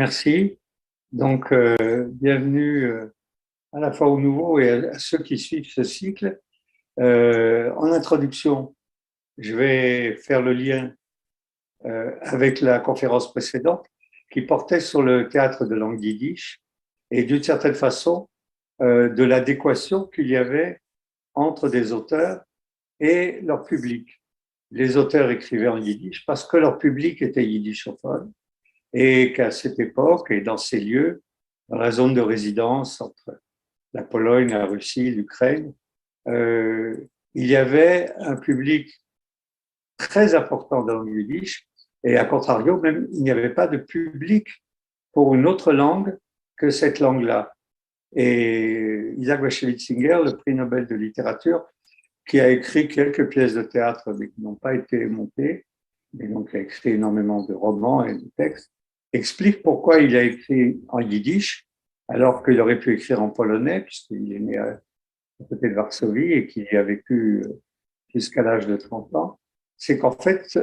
Merci. Donc, bienvenue à la fois aux nouveaux et à ceux qui suivent ce cycle. En introduction, je vais faire le lien avec la conférence précédente qui portait sur le théâtre de langue yiddish et d'une certaine façon de l'adéquation qu'il y avait entre des auteurs et leur public. Les auteurs écrivaient en yiddish parce que leur public était yiddishophone et qu'à cette époque et dans ces lieux, dans la zone de résidence entre la Pologne, la Russie, l'Ukraine, il y avait un public très important dans le yiddish et à contrario, même il n'y avait pas de public pour une autre langue que cette langue-là. Et Isaac Bashevis Singer, le prix Nobel de littérature, qui a écrit quelques pièces de théâtre mais qui n'ont pas été montées, mais donc a écrit énormément de romans et de textes, explique pourquoi il a écrit en yiddish alors qu'il aurait pu écrire en polonais puisqu'il est né à côté de Varsovie et qu'il y a vécu jusqu'à l'âge de 30 ans. C'est qu'en fait,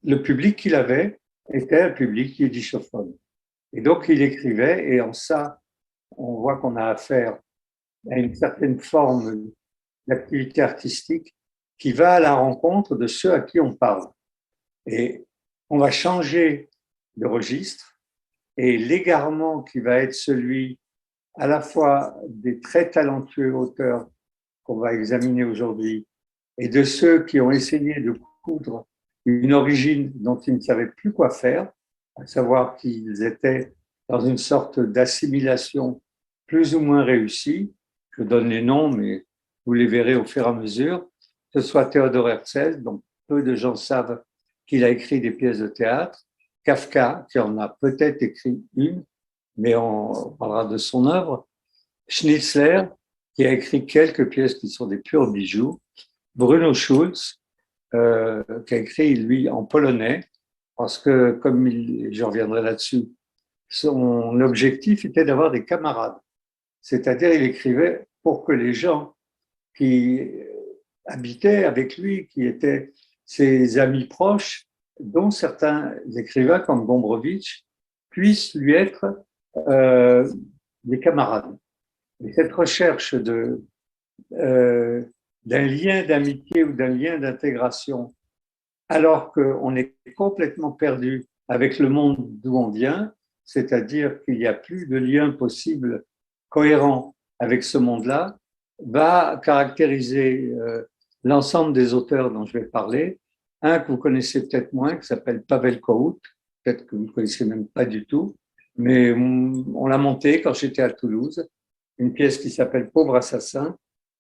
le public qu'il avait était un public yiddishophone. Et donc, il écrivait et en ça, on voit qu'on a affaire à une certaine forme d'activité artistique qui va à la rencontre de ceux à qui on parle. Et on va changer de registre et l'égarement qui va être celui à la fois des très talentueux auteurs qu'on va examiner aujourd'hui et de ceux qui ont essayé de coudre une origine dont ils ne savaient plus quoi faire, à savoir qu'ils étaient dans une sorte d'assimilation plus ou moins réussie. Je donne les noms, mais vous les verrez au fur et à mesure. Que ce soit Théodore Herzl, dont peu de gens savent qu'il a écrit des pièces de théâtre, Kafka, qui en a peut-être écrit une, mais on parlera de son œuvre, Schnitzler, qui a écrit quelques pièces qui sont des purs bijoux, Bruno Schulz, qui a écrit, lui, en polonais, parce que, comme je reviendrai là-dessus, son objectif était d'avoir des camarades. C'est-à-dire, il écrivait pour que les gens qui habitaient avec lui, qui étaient ses amis proches, dont certains écrivains comme Gombrowicz, puissent lui être des camarades. Et cette recherche d'un lien d'amitié ou d'un lien d'intégration, alors qu'on est complètement perdu avec le monde d'où on vient, c'est-à-dire qu'il n'y a plus de lien possible cohérent avec ce monde-là, va caractériser l'ensemble des auteurs dont je vais parler. Un que vous connaissez peut-être moins, qui s'appelle Pavel Kohout, peut-être que vous ne connaissez même pas du tout, mais on l'a monté quand j'étais à Toulouse, une pièce qui s'appelle Pauvre assassin,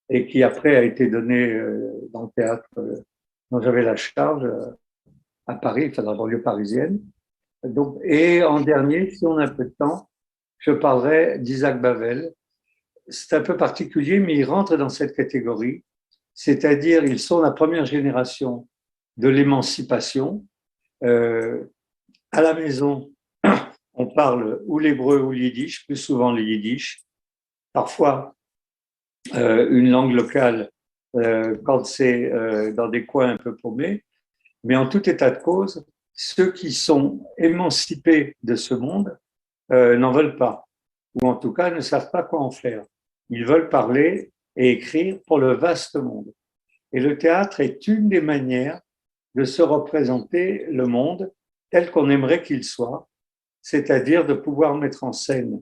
et qui après a été donnée dans le théâtre dont j'avais la charge à Paris, enfin dans la banlieue parisienne. Donc, et en dernier, si on a un peu de temps, je parlerai d'Isaac Bavel. C'est un peu particulier, mais il rentre dans cette catégorie, c'est-à-dire ils sont la première génération de l'émancipation. À la maison, on parle ou l'hébreu ou le yiddish, plus souvent le yiddish, parfois une langue locale quand c'est dans des coins un peu paumés, mais en tout état de cause, ceux qui sont émancipés de ce monde n'en veulent pas, ou en tout cas ne savent pas quoi en faire. Ils veulent parler et écrire pour le vaste monde. Et le théâtre est une des manières de se représenter le monde tel qu'on aimerait qu'il soit, c'est-à-dire de pouvoir mettre en scène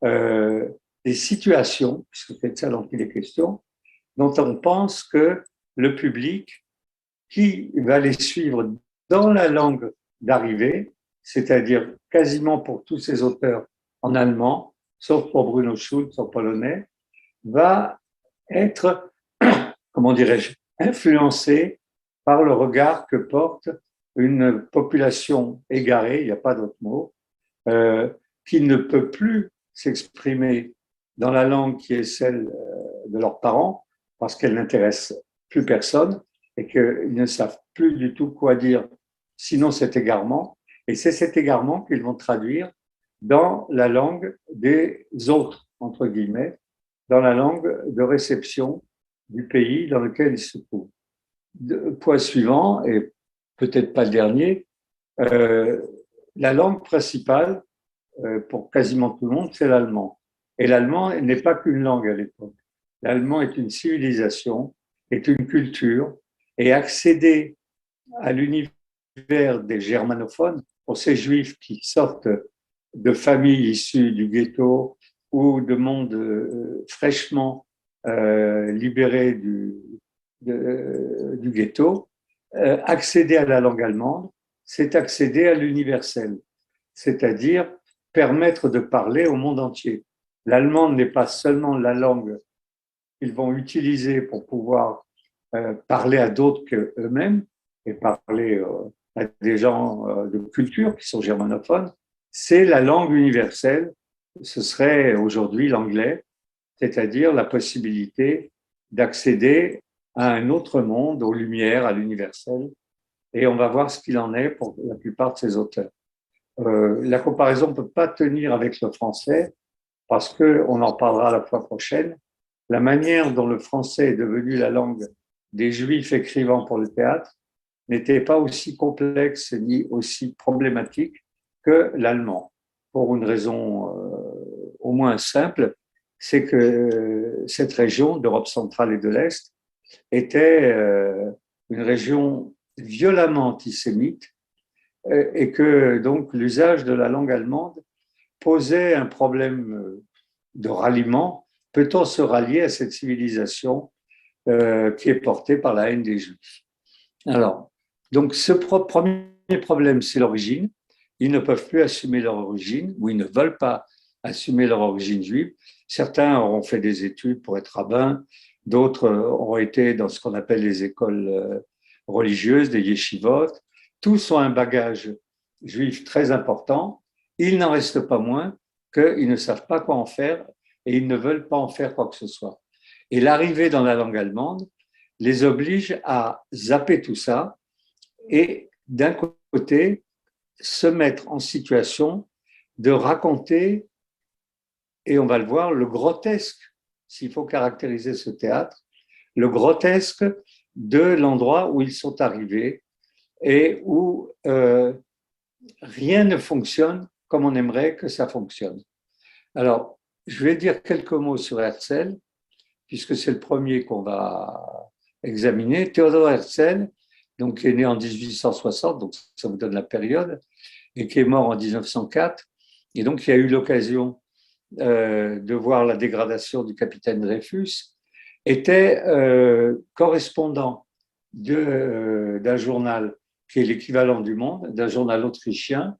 des situations, puisque c'est de ça dont il est question, dont on pense que le public qui va les suivre dans la langue d'arrivée, c'est-à-dire quasiment pour tous ces auteurs en allemand, sauf pour Bruno Schulz en polonais, va être, comment dirais-je, influencé par le regard que porte une population égarée, il n'y a pas d'autre mot, qui ne peut plus s'exprimer dans la langue qui est celle de leurs parents, parce qu'elle n'intéresse plus personne et qu'ils ne savent plus du tout quoi dire, sinon cet égarement. Et c'est cet égarement qu'ils vont traduire dans la langue des autres, entre guillemets, dans la langue de réception du pays dans lequel ils se trouvent. Point suivant, et peut-être pas le dernier, la langue principale pour quasiment tout le monde, c'est l'allemand. Et l'allemand n'est pas qu'une langue à l'époque. L'allemand est une civilisation, est une culture, et accéder à l'univers des germanophones, pour ces juifs qui sortent de familles issues du ghetto ou de mondes fraîchement libérés du ghetto, accéder à la langue allemande, c'est accéder à l'universel, c'est-à-dire permettre de parler au monde entier. L'allemand n'est pas seulement la langue qu'ils vont utiliser pour pouvoir parler à d'autres qu'eux-mêmes et parler à des gens de culture qui sont germanophones, c'est la langue universelle. Ce serait aujourd'hui l'anglais, c'est-à-dire la possibilité d'accéder à un autre monde, aux lumières, à l'universel. Et on va voir ce qu'il en est pour la plupart de ces auteurs. La comparaison ne peut pas tenir avec le français parce qu'on en parlera la fois prochaine. La manière dont le français est devenu la langue des juifs écrivant pour le théâtre n'était pas aussi complexe ni aussi problématique que l'allemand, pour une raison au moins simple, c'est que cette région d'Europe centrale et de l'Est était une région violemment antisémite et que donc l'usage de la langue allemande posait un problème de ralliement. Peut-on se rallier à cette civilisation qui est portée par la haine des Juifs? Alors, donc ce premier problème, c'est l'origine. Ils ne peuvent plus assumer leur origine ou ils ne veulent pas assumer leur origine juive. Certains auront fait des études pour être rabbins, d'autres auront été dans ce qu'on appelle les écoles religieuses, des yeshivot. Tous ont un bagage juif très important. Il n'en reste pas moins qu'ils ne savent pas quoi en faire et ils ne veulent pas en faire quoi que ce soit. Et l'arrivée dans la langue allemande les oblige à zapper tout ça et d'un côté se mettre en situation de raconter, et on va le voir, le grotesque, s'il faut caractériser ce théâtre, le grotesque de l'endroit où ils sont arrivés et où rien ne fonctionne comme on aimerait que ça fonctionne. Alors, je vais dire quelques mots sur Herzl, puisque c'est le premier qu'on va examiner. Théodore Herzl, donc, qui est né en 1860, donc ça vous donne la période, et qui est mort en 1904. Et donc, il a eu l'occasion de voir la dégradation du capitaine Dreyfus, était correspondant d'un journal qui est l'équivalent du Monde, d'un journal autrichien,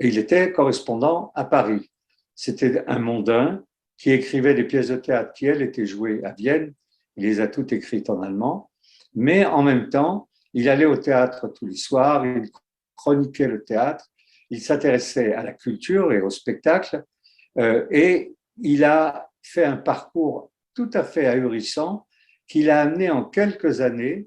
et il était correspondant à Paris. C'était un mondain qui écrivait des pièces de théâtre qui, elles, étaient jouées à Vienne. Il les a toutes écrites en allemand, mais en même temps, il allait au théâtre tous les soirs, il chroniquait le théâtre, il s'intéressait à la culture et au spectacle, et il a fait un parcours tout à fait ahurissant qu'il a amené en quelques années.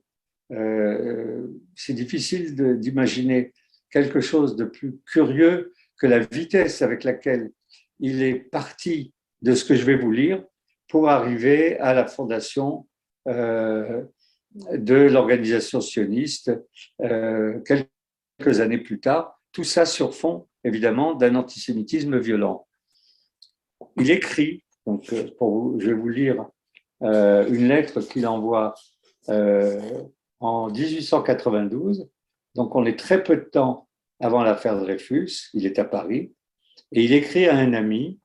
C'est difficile d'imaginer quelque chose de plus curieux que la vitesse avec laquelle il est parti de ce que je vais vous lire pour arriver à la fondation de l'organisation sioniste quelques années plus tard. Tout ça sur fond, évidemment, d'un antisémitisme violent. Il écrit, donc je vais vous lire une lettre qu'il envoie en 1892. Donc on est très peu de temps avant l'affaire Dreyfus, il est à Paris, et il écrit à un ami: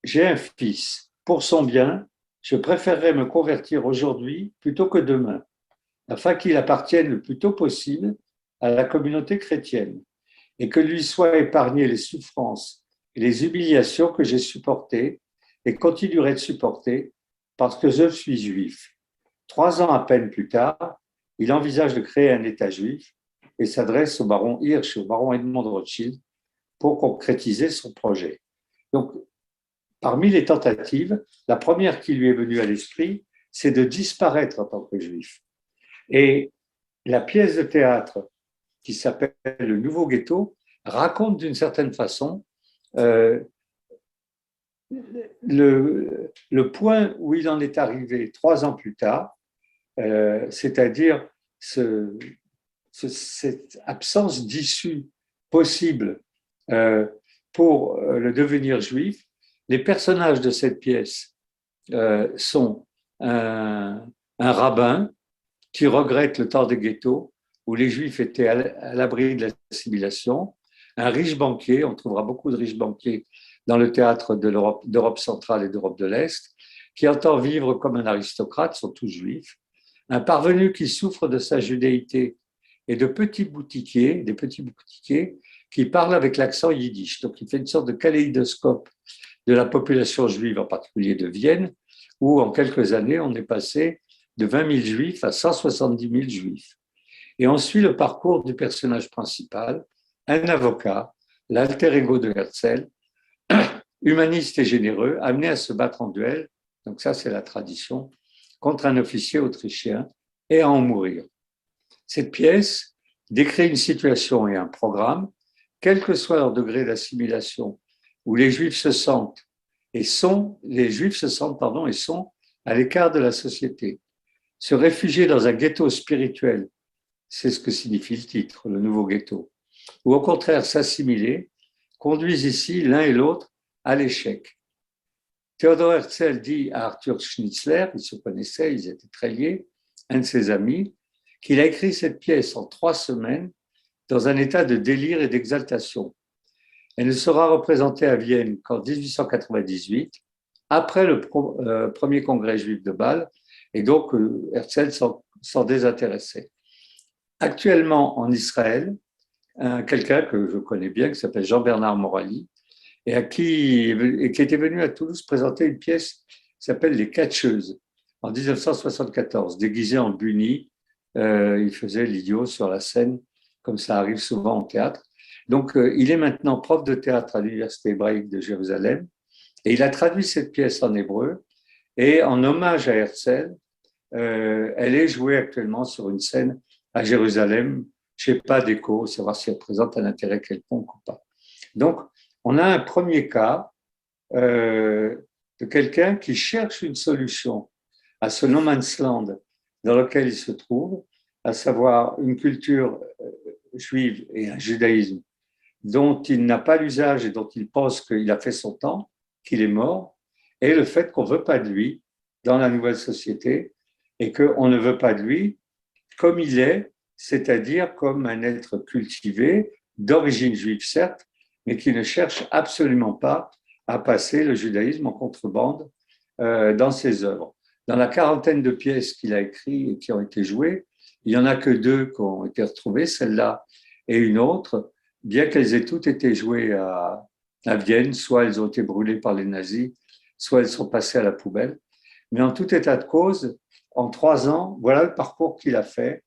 j'ai un fils, pour son bien, je préférerais me convertir aujourd'hui plutôt que demain, afin qu'il appartienne le plus tôt possible à la communauté chrétienne et que lui soient épargnées les souffrances et les humiliations que j'ai supportées et continuerai de supporter parce que je suis juif. 3 ans à peine plus tard, il envisage de créer un État juif et s'adresse au baron Hirsch et au baron Edmond de Rothschild pour concrétiser son projet. Donc, parmi les tentatives, la première qui lui est venue à l'esprit, c'est de disparaître en tant que juif. Et la pièce de théâtre qui s'appelle Le Nouveau Ghetto raconte d'une certaine façon le point où il en est arrivé 3 ans plus tard, c'est-à-dire cette absence d'issue possible pour le devenir juif. Les personnages de cette pièce sont un rabbin qui regrette le temps des ghettos où les juifs étaient à l'abri de l'assimilation, un riche banquier, on trouvera beaucoup de riches banquiers dans le théâtre d'Europe centrale et d'Europe de l'Est, qui entend vivre comme un aristocrate, sont tous juifs, un parvenu qui souffre de sa judéité et de des petits boutiquiers qui parlent avec l'accent yiddish. Donc il fait une sorte de kaléidoscope de la population juive, en particulier de Vienne, où en quelques années, on est passé de 20 000 juifs à 170 000 juifs. Et on suit le parcours du personnage principal, un avocat, l'alter ego de Herzl, humaniste et généreux, amené à se battre en duel, donc ça c'est la tradition, contre un officier autrichien et à en mourir. Cette pièce décrit une situation et un programme, quel que soit leur degré d'assimilation, où les Juifs se sentent et sont à l'écart de la société. Se réfugier dans un ghetto spirituel, c'est ce que signifie le titre, le nouveau ghetto, ou au contraire s'assimiler, conduisent ici l'un et l'autre à l'échec. Theodor Herzl dit à Arthur Schnitzler, ils se connaissaient, ils étaient très liés, un de ses amis, qu'il a écrit cette pièce en 3 semaines dans un état de délire et d'exaltation. Elle ne sera représentée à Vienne qu'en 1898, après le premier congrès juif de Bâle, et donc Herzl s'en désintéressait. Actuellement en Israël, quelqu'un que je connais bien, qui s'appelle Jean-Bernard Morali, et qui était venu à Toulouse présenter une pièce qui s'appelle Les Catcheuses, en 1974, déguisé en bunny. Il faisait l'idiot sur la scène, comme ça arrive souvent en théâtre. Donc, il est maintenant prof de théâtre à l'Université hébraïque de Jérusalem, et il a traduit cette pièce en hébreu, et en hommage à Herzl, elle est jouée actuellement sur une scène à Jérusalem. Je n'ai pas d'écho, savoir si elle présente un intérêt quelconque ou pas. Donc, on a un premier cas de quelqu'un qui cherche une solution à ce no man's land dans lequel il se trouve, à savoir une culture juive et un judaïsme dont il n'a pas l'usage et dont il pense qu'il a fait son temps, qu'il est mort, et le fait qu'on ne veut pas de lui dans la nouvelle société et qu'on ne veut pas de lui comme il est, c'est-à-dire comme un être cultivé, d'origine juive certes, mais qui ne cherche absolument pas à passer le judaïsme en contrebande dans ses œuvres. Dans la quarantaine de pièces qu'il a écrites et qui ont été jouées, il n'y en a que 2 qui ont été retrouvées, celle-là et une autre, bien qu'elles aient toutes été jouées à Vienne, soit elles ont été brûlées par les nazis, soit elles sont passées à la poubelle. Mais en tout état de cause, en 3 ans, voilà le parcours qu'il a fait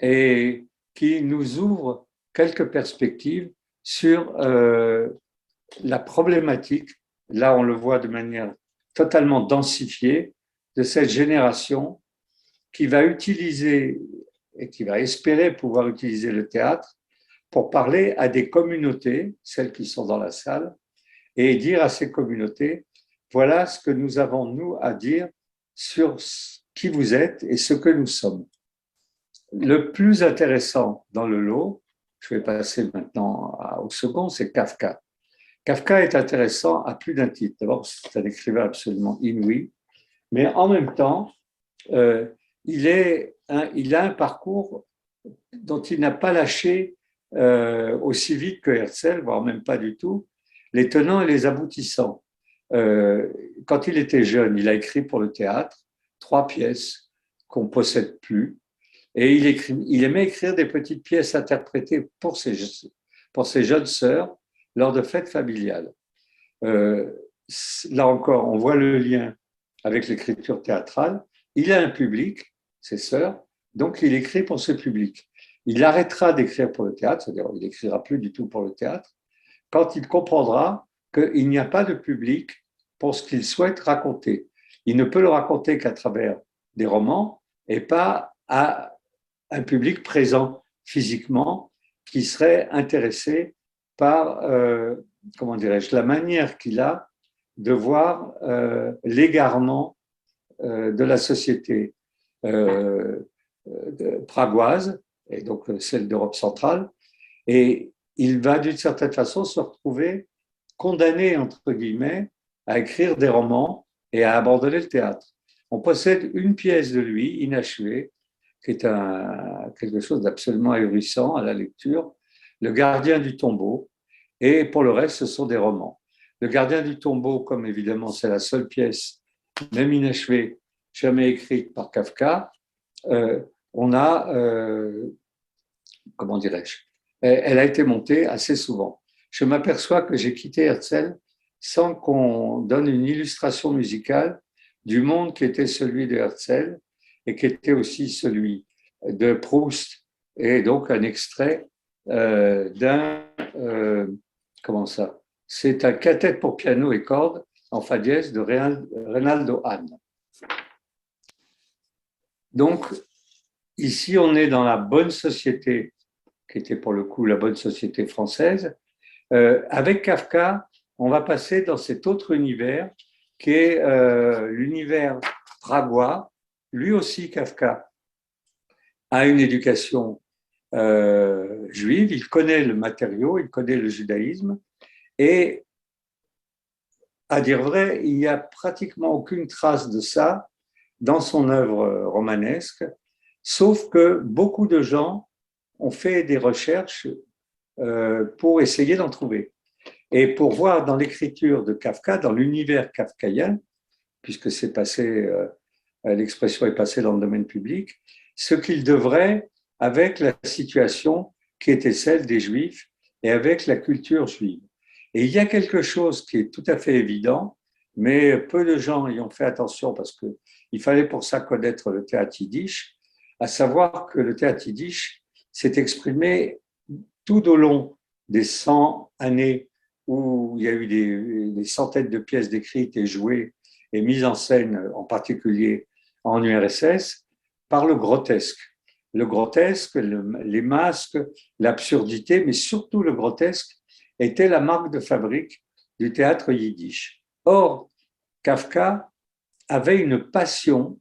et qui nous ouvre quelques perspectives sur la problématique, là on le voit de manière totalement densifiée, de cette génération qui va utiliser et qui va espérer pouvoir utiliser le théâtre pour parler à des communautés, celles qui sont dans la salle, et dire à ces communautés, voilà ce que nous avons, nous, à dire sur qui vous êtes et ce que nous sommes. Le plus intéressant dans le lot, je vais passer maintenant au second, c'est Kafka. Kafka est intéressant à plus d'un titre. D'abord, c'est un écrivain absolument inouï, mais en même temps, il a un parcours dont il n'a pas lâché aussi vite que Herzl, voire même pas du tout, les tenants et les aboutissants. Quand il était jeune, il a écrit pour le théâtre 3 pièces qu'on ne possède plus, et il aimait écrire des petites pièces interprétées pour ses jeunes sœurs lors de fêtes familiales. Là encore, on voit le lien avec l'écriture théâtrale. Il a un public, ses sœurs, donc il écrit pour ce public. Il arrêtera d'écrire pour le théâtre, c'est-à-dire il n'écrira plus du tout pour le théâtre, quand il comprendra qu'il n'y a pas de public pour ce qu'il souhaite raconter. Il ne peut le raconter qu'à travers des romans et pas à un public présent physiquement qui serait intéressé par, comment dirais-je, la manière qu'il a de voir l'égarement de la société pragoise, et donc celle d'Europe centrale, et il va d'une certaine façon se retrouver condamné, entre guillemets, à écrire des romans et à abandonner le théâtre. On possède une pièce de lui, inachevée, qui est quelque chose d'absolument ahurissant à la lecture, Le gardien du tombeau, et pour le reste, ce sont des romans. Le gardien du tombeau, comme évidemment c'est la seule pièce, même inachevée, jamais écrite par Kafka, on a, comment dirais-je, elle a été montée assez souvent. Je m'aperçois que j'ai quitté Herzl sans qu'on donne une illustration musicale du monde qui était celui de Herzl et qui était aussi celui de Proust, et donc un extrait d'un, comment ça, c'est un quartet pour piano et cordes en fa dièse de Reynaldo Hahn. Donc, ici, on est dans la bonne société, qui était pour le coup la bonne société française. Avec Kafka, on va passer dans cet autre univers qui est l'univers pragois. Lui aussi, Kafka a une éducation juive, il connaît le matériau, il connaît le judaïsme, et à dire vrai, il n'y a pratiquement aucune trace de ça dans son œuvre romanesque, sauf que beaucoup de gens ont fait des recherches pour essayer d'en trouver. Et pour voir dans l'écriture de Kafka, dans l'univers kafkaïen, puisque c'est passé, l'expression est passée dans le domaine public, ce qu'il devrait avec la situation qui était celle des Juifs et avec la culture juive. Et il y a quelque chose qui est tout à fait évident, mais peu de gens y ont fait attention parce qu'il fallait pour ça connaître le théâtre yiddish, à savoir que le théâtre yiddish s'est exprimé tout au long des 100 années où il y a eu des centaines de pièces décrites et jouées et mises en scène, en particulier en URSS, par le grotesque. Le grotesque, les masques, l'absurdité, mais surtout le grotesque, était la marque de fabrique du théâtre yiddish. Or, Kafka avait une passion,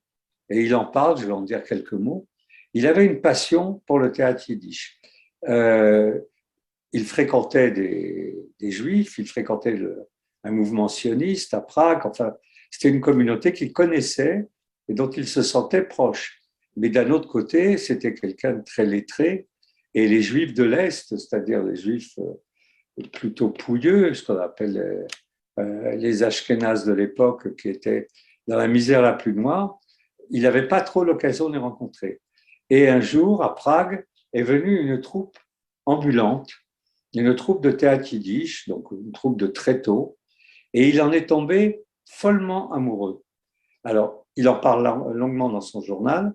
et il en parle, je vais en dire quelques mots, il avait une passion pour le théâtre yiddish. Il fréquentait des juifs, il fréquentait un mouvement sioniste à Prague, enfin, c'était une communauté qu'il connaissait et dont il se sentait proche. Mais d'un autre côté, c'était quelqu'un de très lettré, et les juifs de l'Est, c'est-à-dire les juifs plutôt pouilleux, ce qu'on appelle les Ashkénazes de l'époque, qui étaient dans la misère la plus noire, il n'avait pas trop l'occasion de les rencontrer. Et un jour, à Prague, est venue une troupe ambulante, une troupe de théâtre yiddish, donc une troupe de tréteaux, et il en est tombé follement amoureux. Alors, il en parle longuement dans son journal.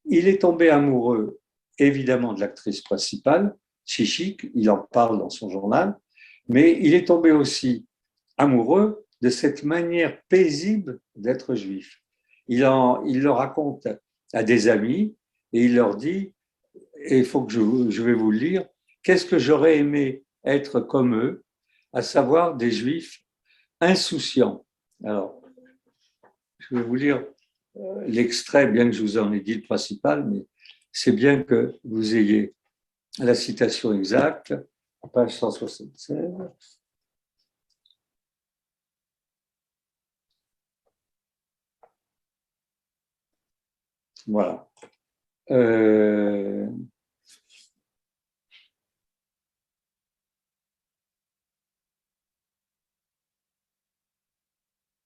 Il est tombé amoureux, évidemment, de l'actrice principale, Chichik, il en parle dans son journal, mais il est tombé aussi amoureux de cette manière paisible d'être juif. Il le raconte à des amis et il leur dit, et il faut que je vais vous le lire, qu'est-ce que j'aurais aimé être comme eux, à savoir des juifs insouciants. Alors, je vais vous lire l'extrait, bien que je vous en ai dit le principal, mais c'est bien que vous ayez la citation exacte, page 176. Voilà.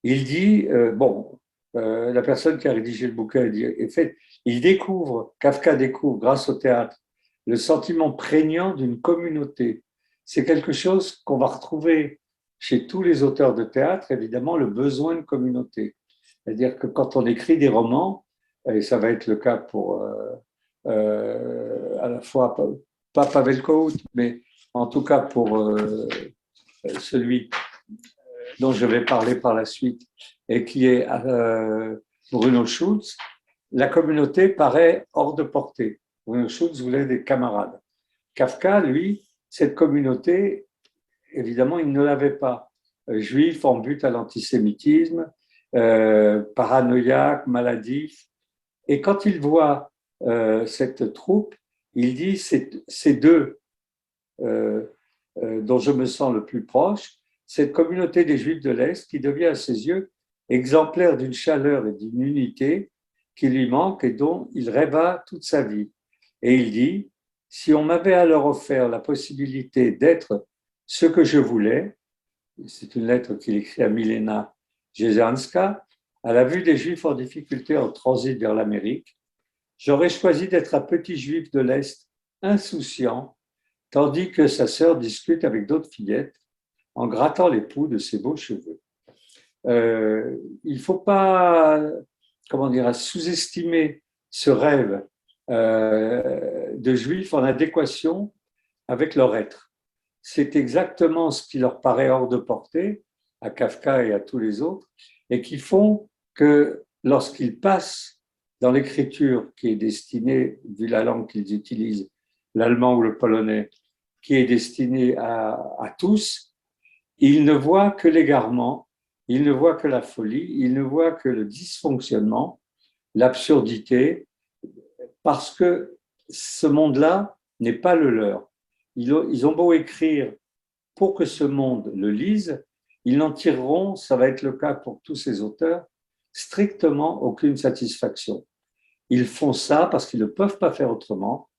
Il dit, la personne qui a rédigé le bouquin, Kafka découvre, grâce au théâtre, le sentiment prégnant d'une communauté. C'est quelque chose qu'on va retrouver chez tous les auteurs de théâtre, évidemment, le besoin de communauté. C'est-à-dire que quand on écrit des romans, et ça va être le cas pour à la fois, pas Pavel Kohout, mais en tout cas pour celui dont je vais parler par la suite, et qui est Bruno Schulz, la communauté paraît hors de portée. Bruno Schulz voulait des camarades. Kafka, lui, cette communauté, évidemment, il ne l'avait pas. Juif en but à l'antisémitisme, paranoïaque, maladif. Et quand il voit cette troupe, il dit ces deux dont je me sens le plus proche, cette communauté des Juifs de l'Est qui devient à ses yeux exemplaire d'une chaleur et d'une unité qui lui manque et dont il rêva toute sa vie. Et il dit, si on m'avait alors offert la possibilité d'être ce que je voulais, c'est une lettre qu'il écrit à Milena Jesanska, à la vue des Juifs en difficulté en transit vers l'Amérique, j'aurais choisi d'être un petit Juif de l'Est insouciant, tandis que sa sœur discute avec d'autres fillettes en grattant les poux de ses beaux cheveux. Il ne faut pas, comment dire, sous-estimer ce rêve de Juifs en adéquation avec leur être. C'est exactement ce qui leur paraît hors de portée à Kafka et à tous les autres, et qui font que lorsqu'ils passent dans l'écriture qui est destinée, vu la langue qu'ils utilisent, l'allemand ou le polonais, qui est destinée à tous, ils ne voient que l'égarement, ils ne voient que la folie, ils ne voient que le dysfonctionnement, l'absurdité, parce que ce monde-là n'est pas le leur. Ils ont beau écrire pour que ce monde le lise, ils n'en tireront, ça va être le cas pour tous ces auteurs, strictement aucune satisfaction. Ils font ça parce qu'ils ne peuvent pas faire autrement.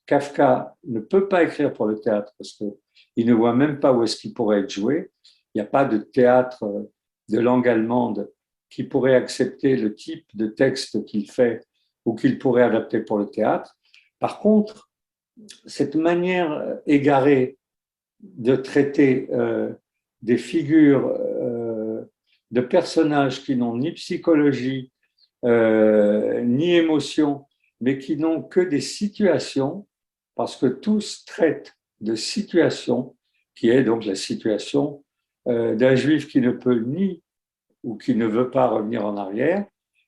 Kafka ne peut pas écrire pour le théâtre parce qu'il ne voit même pas où est-ce qu'il pourrait être joué. Il n'y a pas de théâtre de langue allemande qui pourrait accepter le type de texte qu'il fait ou qu'il pourrait adapter pour le théâtre. Par contre, cette manière égarée de traiter des figures de personnages qui n'ont ni psychologie, ni émotion, mais qui n'ont que des situations, parce que tous traitent de situations, qui est donc la situation d'un juif qui ne peut ni ou qui ne veut pas revenir en arrière,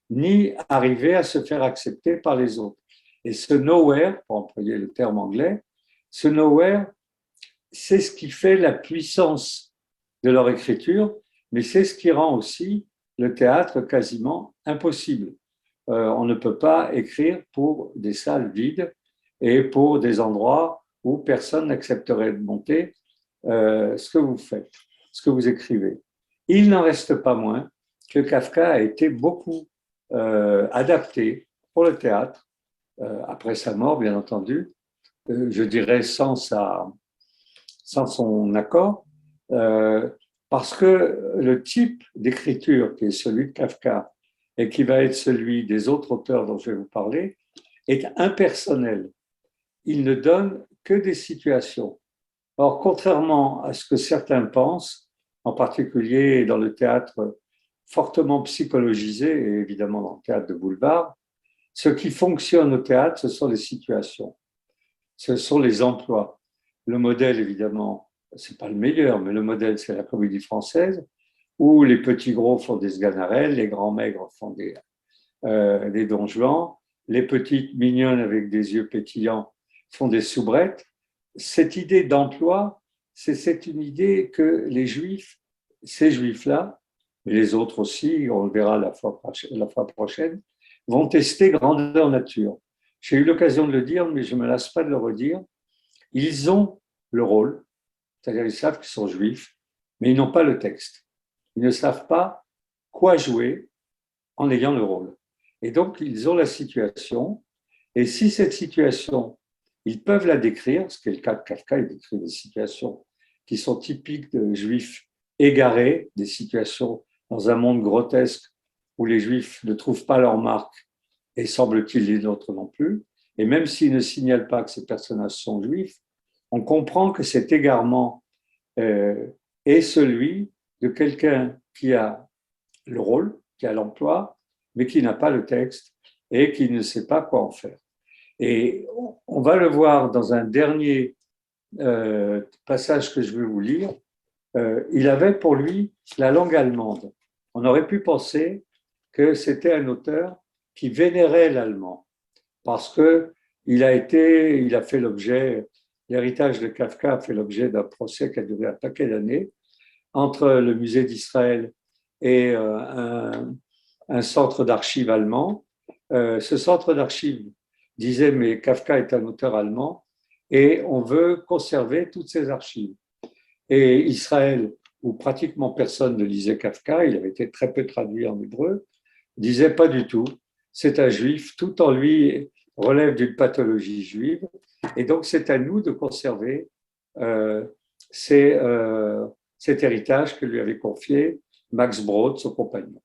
ni arriver à se faire accepter par les autres. Et ce nowhere, pour employer le terme anglais, ce nowhere, c'est ce qui fait la puissance de leur écriture, mais c'est ce qui rend aussi le théâtre quasiment impossible. On ne peut pas écrire pour des salles vides et pour des endroits où personne n'accepterait de monter ce que vous faites, ce que vous écrivez. Il n'en reste pas moins que Kafka a été beaucoup adapté pour le théâtre, après sa mort, bien entendu, je dirais sans son accord, parce que le type d'écriture qui est celui de Kafka et qui va être celui des autres auteurs dont je vais vous parler est impersonnel. Il ne donne que des situations. Or, contrairement à ce que certains pensent, en particulier dans le théâtre fortement psychologisé, et évidemment dans le théâtre de boulevard, ce qui fonctionne au théâtre, ce sont les situations, ce sont les emplois. Le modèle, évidemment, ce n'est pas le meilleur, mais le modèle, c'est la comédie française, où les petits gros font des Sganarelle, les grands maigres font des Don Juan, les petites mignonnes avec des yeux pétillants font des soubrettes. Cette idée d'emploi, c'est une idée que les Juifs, ces Juifs-là, mais les autres aussi, on le verra la fois prochaine, vont tester grandeur nature. J'ai eu l'occasion de le dire, mais je ne me lasse pas de le redire. Ils ont le rôle, c'est-à-dire ils savent qu'ils sont juifs, mais ils n'ont pas le texte. Ils ne savent pas quoi jouer en ayant le rôle. Et donc, ils ont la situation, et si cette situation, ils peuvent la décrire, ce qui est le cas de Kafka, il décrit des situations qui sont typiques de juifs égarés, des situations dans un monde grotesque où les juifs ne trouvent pas leur marque, et semble-t-il les nôtres non plus, et même s'ils ne signalent pas que ces personnages sont juifs, on comprend que cet égarement est celui de quelqu'un qui a le rôle, qui a l'emploi, mais qui n'a pas le texte et qui ne sait pas quoi en faire. Et on va le voir dans un dernier passage que je vais vous lire. Il avait pour lui la langue allemande. On aurait pu penser que c'était un auteur qui vénérait l'allemand parce qu'il a fait l'objet, l'héritage de Kafka a fait l'objet d'un procès qui a duré un paquet d'années entre le musée d'Israël et un centre d'archives allemand. Ce centre d'archives disait mais Kafka est un auteur allemand et on veut conserver toutes ces archives. Et Israël, où pratiquement personne ne lisait Kafka, il avait été très peu traduit en hébreu, disait pas du tout. C'est un juif, tout en lui relève d'une pathologie juive. Et donc, c'est à nous de conserver euh, cet héritage que lui avait confié Max Brod, son compagnon.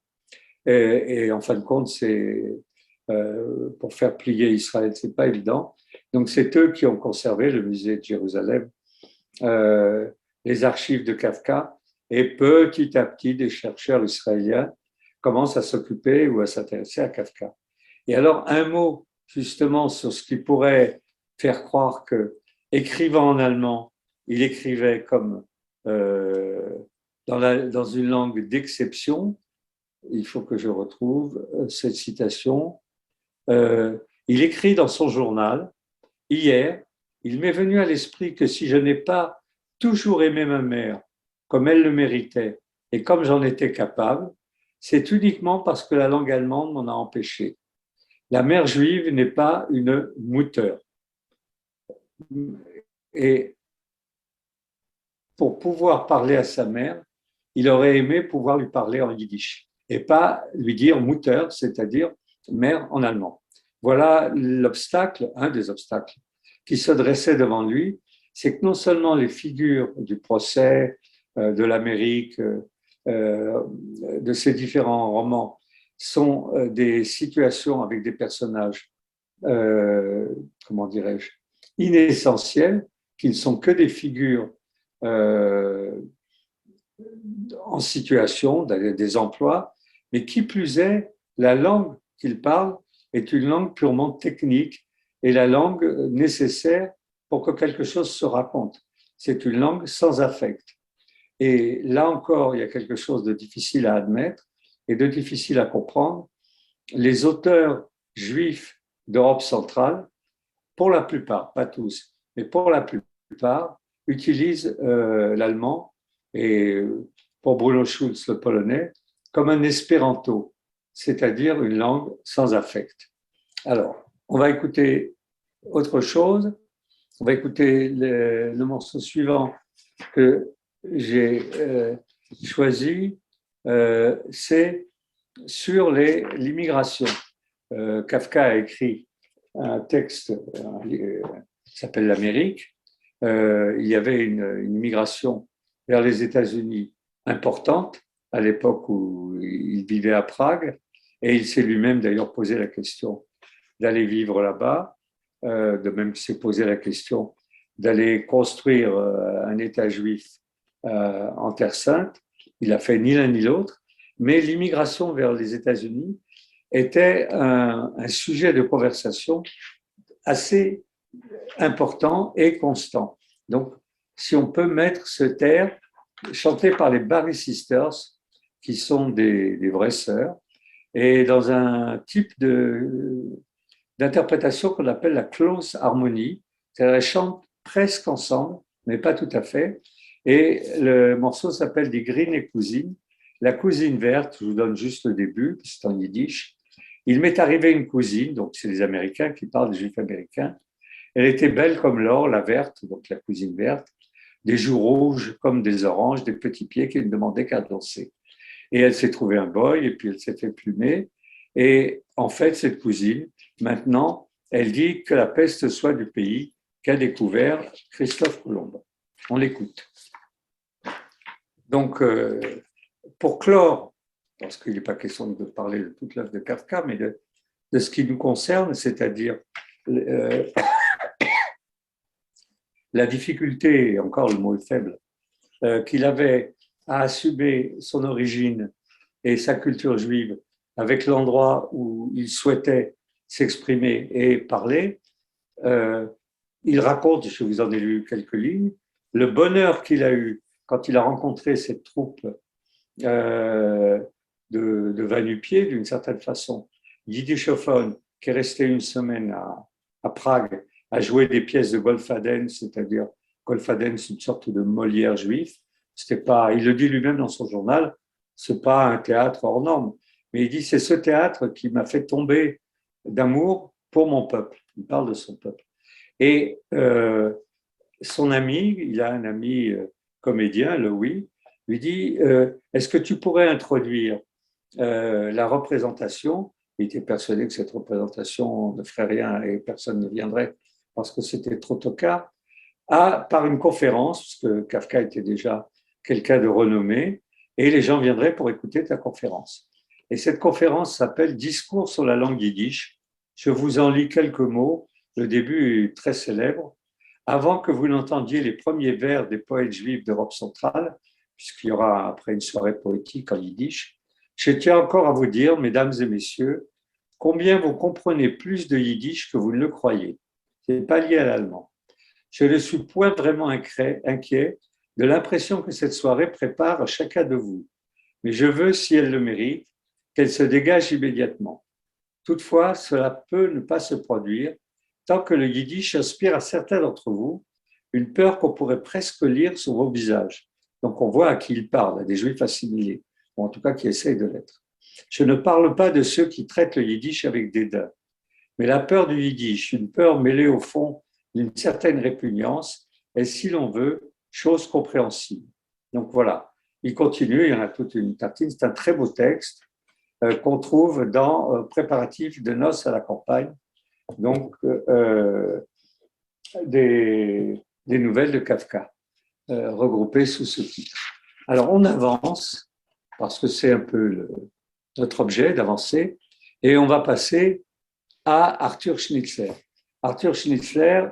Et en fin de compte, c'est pour faire plier Israël, c'est pas évident. Donc, c'est eux qui ont conservé le musée de Jérusalem, euh, les archives de Kafka, et petit à petit, des chercheurs israéliens commencent à s'occuper ou à s'intéresser à Kafka. Et alors, un mot justement sur ce qui pourrait faire croire que, écrivant en allemand, il écrivait comme dans une langue d'exception. Il faut que je retrouve cette citation. Il écrit dans son journal: Hier, il m'est venu à l'esprit que si je n'ai pas toujours aimé ma mère comme elle le méritait et comme j'en étais capable, c'est uniquement parce que la langue allemande m'en a empêché. La mère juive n'est pas une Mutter. Et pour pouvoir parler à sa mère, il aurait aimé pouvoir lui parler en yiddish et pas lui dire Mutter, c'est-à-dire mère en allemand. Voilà l'obstacle, un des obstacles qui se dressait devant lui, c'est que non seulement les figures du procès, de l'Amérique, de ces différents romans sont des situations avec des personnages, comment dirais-je, inessentiels, qui ne sont que des figures euh, en situation, des emplois, mais qui plus est, la langue qu'il parle est une langue purement technique et la langue nécessaire pour que quelque chose se raconte. C'est une langue sans affect. Et là encore, il y a quelque chose de difficile à admettre et de difficile à comprendre. Les auteurs juifs d'Europe centrale, pour la plupart, pas tous, mais pour la plupart, utilisent l'allemand et pour Bruno Schulz le polonais comme un espéranto, c'est-à-dire une langue sans affect. Alors, on va écouter autre chose. On va écouter le morceau suivant que j'ai choisi. C'est sur l'immigration. Kafka a écrit un texte qui s'appelle L'Amérique. Il y avait une immigration vers les États-Unis importante à l'époque où il vivait à Prague, et il s'est lui-même d'ailleurs posé la question d'aller vivre là-bas, de même qu'il s'est posé la question d'aller construire un État juif en Terre Sainte. Il a fait ni l'un ni l'autre, mais l'immigration vers les États-Unis était un sujet de conversation assez important et constant. Donc, si on peut mettre ce air chanté par les Barry Sisters, qui sont des vraies sœurs, et dans un type d'interprétation qu'on appelle la close harmonie, c'est-à-dire elles chantent presque ensemble, mais pas tout à fait, et le morceau s'appelle Die Grüne Cousine, la cousine verte. Je vous donne juste le début, c'est en yiddish. Il m'est arrivé une cousine, donc c'est les Américains qui parlent, des Juifs américains. Elle était belle comme l'or, la verte, donc la cousine verte, des joues rouges comme des oranges, des petits pieds qui ne demandaient qu'à danser. Et elle s'est trouvée un boy, et puis elle s'est fait plumer. Et en fait, cette cousine, maintenant, elle dit que la peste soit du pays qu'a découvert Christophe Colomb. On l'écoute. Donc, pour clore, parce qu'il n'est pas question de parler de toute l'œuvre de Kafka, mais de ce qui nous concerne, c'est-à-dire la difficulté, et encore le mot est faible, qu'il avait à assumer son origine et sa culture juive avec l'endroit où il souhaitait s'exprimer et parler. Il raconte, je vous en ai lu quelques lignes, le bonheur qu'il a eu quand il a rencontré cette troupe de va-nu-pieds, d'une certaine façon, yiddishophone, qui est resté une semaine à Prague, à jouer des pièces de Goldfaden, c'est-à-dire Goldfaden, c'est une sorte de Molière juif. C'était pas, il le dit lui-même dans son journal, c'est pas un théâtre hors norme, mais il dit c'est ce théâtre qui m'a fait tomber d'amour pour mon peuple. Il parle de son peuple. Et son ami, il a un ami comédien, Louis, lui dit est-ce que tu pourrais introduire la représentation? Il était persuadé que cette représentation ne ferait rien et personne ne viendrait parce que c'était trop tocard, par une conférence, parce que Kafka était déjà quelqu'un de renommé, et les gens viendraient pour écouter ta conférence. Et cette conférence s'appelle Discours sur la langue yiddish. Je vous en lis quelques mots. Le début est très célèbre. Avant que vous n'entendiez les premiers vers des poètes juifs d'Europe centrale, puisqu'il y aura après une soirée poétique en yiddish, je tiens encore à vous dire, mesdames et messieurs, combien vous comprenez plus de yiddish que vous ne le croyez. Ce n'est pas lié à l'allemand. Je ne suis point vraiment inquiet de l'impression que cette soirée prépare à chacun de vous, mais je veux, si elle le mérite, qu'elle se dégage immédiatement. Toutefois, cela peut ne pas se produire tant que le yiddish inspire à certains d'entre vous une peur qu'on pourrait presque lire sur vos visages. Donc on voit à qui il parle, à des juifs assimilés, ou en tout cas qui essayent de l'être. Je ne parle pas de ceux qui traitent le yiddish avec dédain, mais la peur du yiddish, une peur mêlée au fond d'une certaine répugnance, est, si l'on veut, chose compréhensible. Donc voilà, il continue, il y en a toute une tartine, c'est un très beau texte qu'on trouve dans Préparatifs de noces à la campagne, donc des nouvelles de Kafka, regroupées sous ce titre. Alors on avance, parce que c'est un peu notre objet d'avancer, et on va passer à Arthur Schnitzler. Arthur Schnitzler,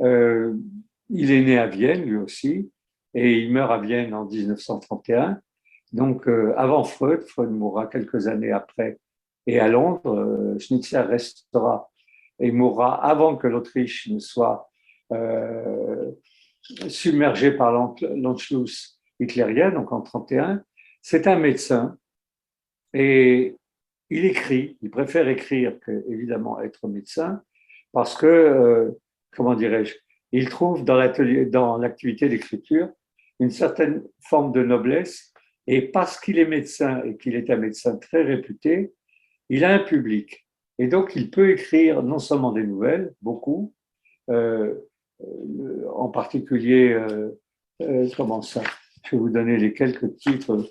il est né à Vienne lui aussi, et il meurt à Vienne en 1931. Donc avant Freud, Freud mourra quelques années après, et à Londres, Schnitzler restera et mourra avant que l'Autriche ne soit submergée par l'Anschluss hitlérien, donc en 1931. C'est un médecin et il écrit, il préfère écrire que évidemment être médecin, parce que, comment dirais-je, il trouve dans l'activité d'écriture une certaine forme de noblesse, et parce qu'il est médecin et qu'il est un médecin très réputé, il a un public. Et donc, il peut écrire non seulement des nouvelles, beaucoup, en particulier, comment ça, je vais vous donner les quelques titres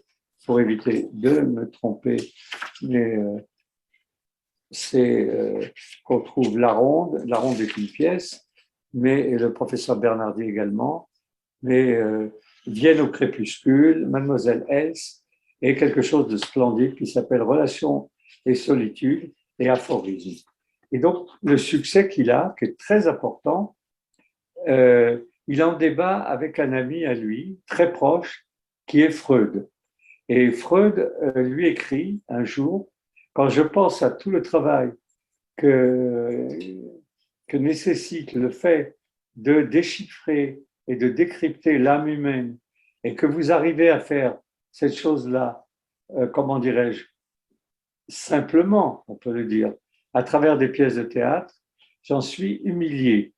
pour éviter de me tromper, mais c'est qu'on trouve La Ronde. La Ronde est une pièce, mais le professeur Bernardi également, mais Vienne au crépuscule, Mademoiselle Else, et quelque chose de splendide qui s'appelle Relations et solitude et aphorisme. Et donc, le succès qu'il a, qui est très important, il en débat avec un ami à lui, très proche, qui est Freud. Et Freud lui écrit un jour, quand je pense à tout le travail que nécessite le fait de déchiffrer et de décrypter l'âme humaine, et que vous arrivez à faire cette chose-là, comment dirais-je, simplement, on peut le dire, à travers des pièces de théâtre, j'en suis humilié.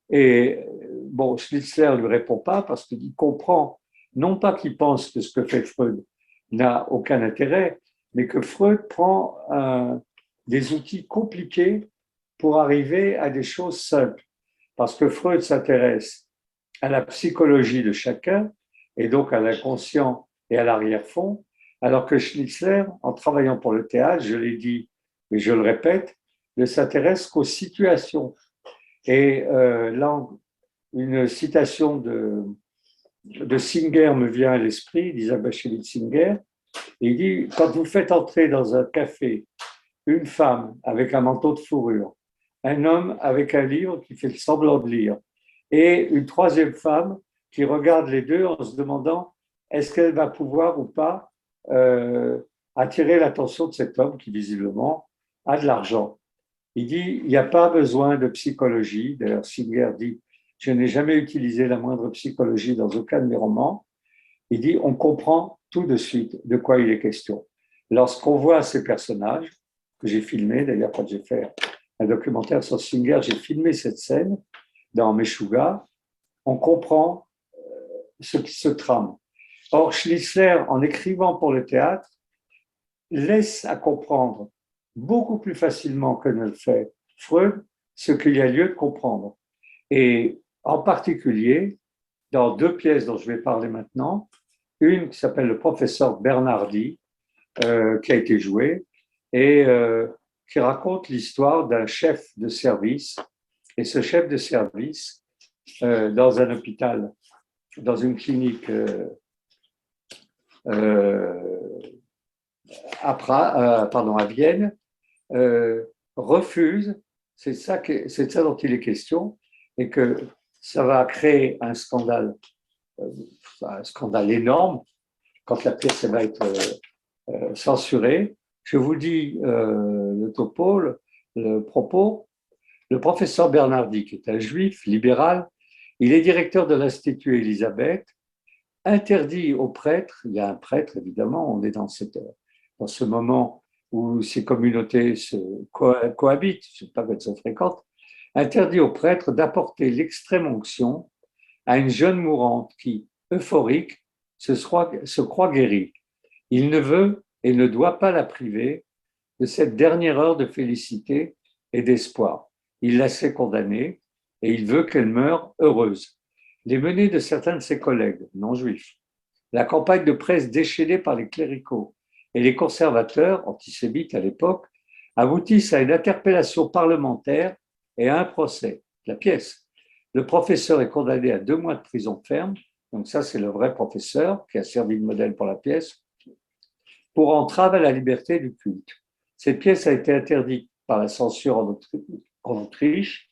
Et bon, Schnitzler ne lui répond pas parce qu'il comprend, non pas qu'il pense que ce que fait Freud n'a aucun intérêt, mais que Freud prend des outils compliqués pour arriver à des choses simples. Parce que Freud s'intéresse à la psychologie de chacun, et donc à l'inconscient et à l'arrière-fond, alors que Schnitzler, en travaillant pour le théâtre, je l'ai dit, mais je le répète, ne s'intéresse qu'aux situations. Et là, une citation de Singer me vient à l'esprit, d'Isabelle Singer. Il dit, quand vous faites entrer dans un café une femme avec un manteau de fourrure, un homme avec un livre qui fait semblant de lire, et une troisième femme qui regarde les deux en se demandant est-ce qu'elle va pouvoir ou pas attirer l'attention de cet homme qui visiblement a de l'argent. Il dit il n'y a pas besoin de psychologie. D'ailleurs, Singer dit je n'ai jamais utilisé la moindre psychologie dans aucun de mes romans. Il dit on comprend tout de suite de quoi il est question. Lorsqu'on voit ces personnages, que j'ai filmés, d'ailleurs quand j'ai fait un documentaire sur Singer, j'ai filmé cette scène dans Meshuggah, on comprend ce qui se trame. Or, Schnitzler, en écrivant pour le théâtre, laisse à comprendre beaucoup plus facilement que ne le fait Freud ce qu'il y a lieu de comprendre. Et en particulier, dans deux pièces dont je vais parler maintenant. Une qui s'appelle Le professeur Bernardi, qui a été jouée, et qui raconte l'histoire d'un chef de service. Et ce chef de service, dans un hôpital, dans une clinique à Vienne, refuse, c'est ça dont il est question, et que ça va créer un scandale énorme quand la pièce va être censurée. Je vous dis le topo, le propos. Le professeur Bernardi, qui est un juif libéral, il est directeur de l'Institut Élisabeth, interdit aux prêtres, il y a un prêtre évidemment, on est dans ce moment où ces communautés cohabitent, je ne sais pas qu'elles se fréquentent, interdit aux prêtres d'apporter l'extrême onction à une jeune mourante qui, euphorique, se croit guérie. Il ne veut et ne doit pas la priver de cette dernière heure de félicité et d'espoir. Il la sait condamnée et il veut qu'elle meure heureuse. Les menées de certains de ses collègues non juifs, la campagne de presse déchaînée par les cléricaux et les conservateurs, antisémites à l'époque, aboutissent à une interpellation parlementaire et à un procès. La pièce. Le professeur est condamné à 2 mois de prison ferme, donc ça c'est le vrai professeur qui a servi de modèle pour la pièce, pour entrave à la liberté du culte. Cette pièce a été interdite par la censure en Autriche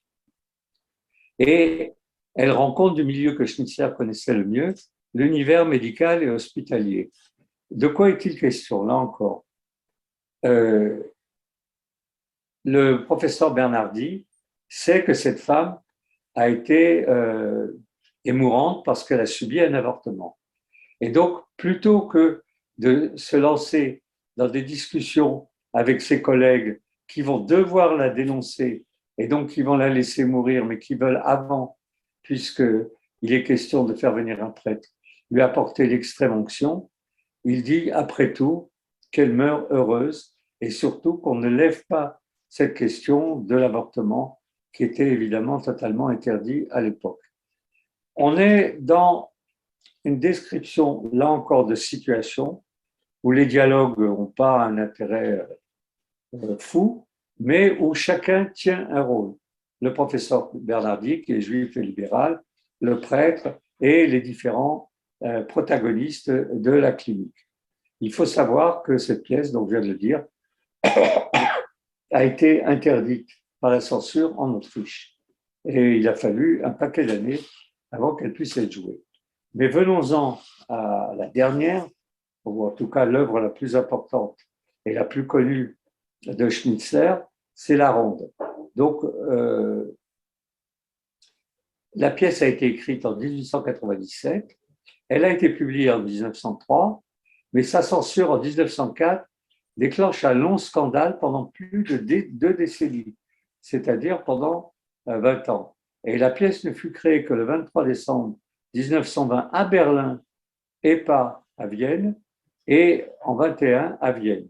et elle rend compte du milieu que Schnitzler connaissait le mieux, l'univers médical et hospitalier. De quoi est-il question, là encore? Le professeur Bernardi sait que cette femme a été est mourante parce qu'elle a subi un avortement. Et donc, plutôt que de se lancer dans des discussions avec ses collègues qui vont devoir la dénoncer et donc qui vont la laisser mourir, mais qui veulent avant, puisqu'il est question de faire venir un prêtre, lui apporter l'extrême onction, il dit, après tout, qu'elle meure heureuse et surtout qu'on ne lève pas cette question de l'avortement qui était évidemment totalement interdit à l'époque. On est dans une description, là encore, de situation où les dialogues n'ont pas un intérêt fou, mais où chacun tient un rôle. Le professeur Bernardi, qui est juif et libéral, le prêtre et les différents protagonistes de la clinique. Il faut savoir que cette pièce, dont je viens de le dire, a été interdite par la censure en Autriche. Et il a fallu un paquet d'années avant qu'elle puisse être jouée. Mais venons-en à la dernière, ou en tout cas l'œuvre la plus importante et la plus connue de Schnitzler, c'est La Ronde. Donc, la pièce a été écrite en 1897, elle a été publiée en 1903, mais sa censure en 1904 déclenche un long scandale pendant plus de 2 décennies, c'est-à-dire pendant 20 ans. Et la pièce ne fut créée que le 23 décembre 1920 à Berlin et pas à Vienne, et en 21 à Vienne.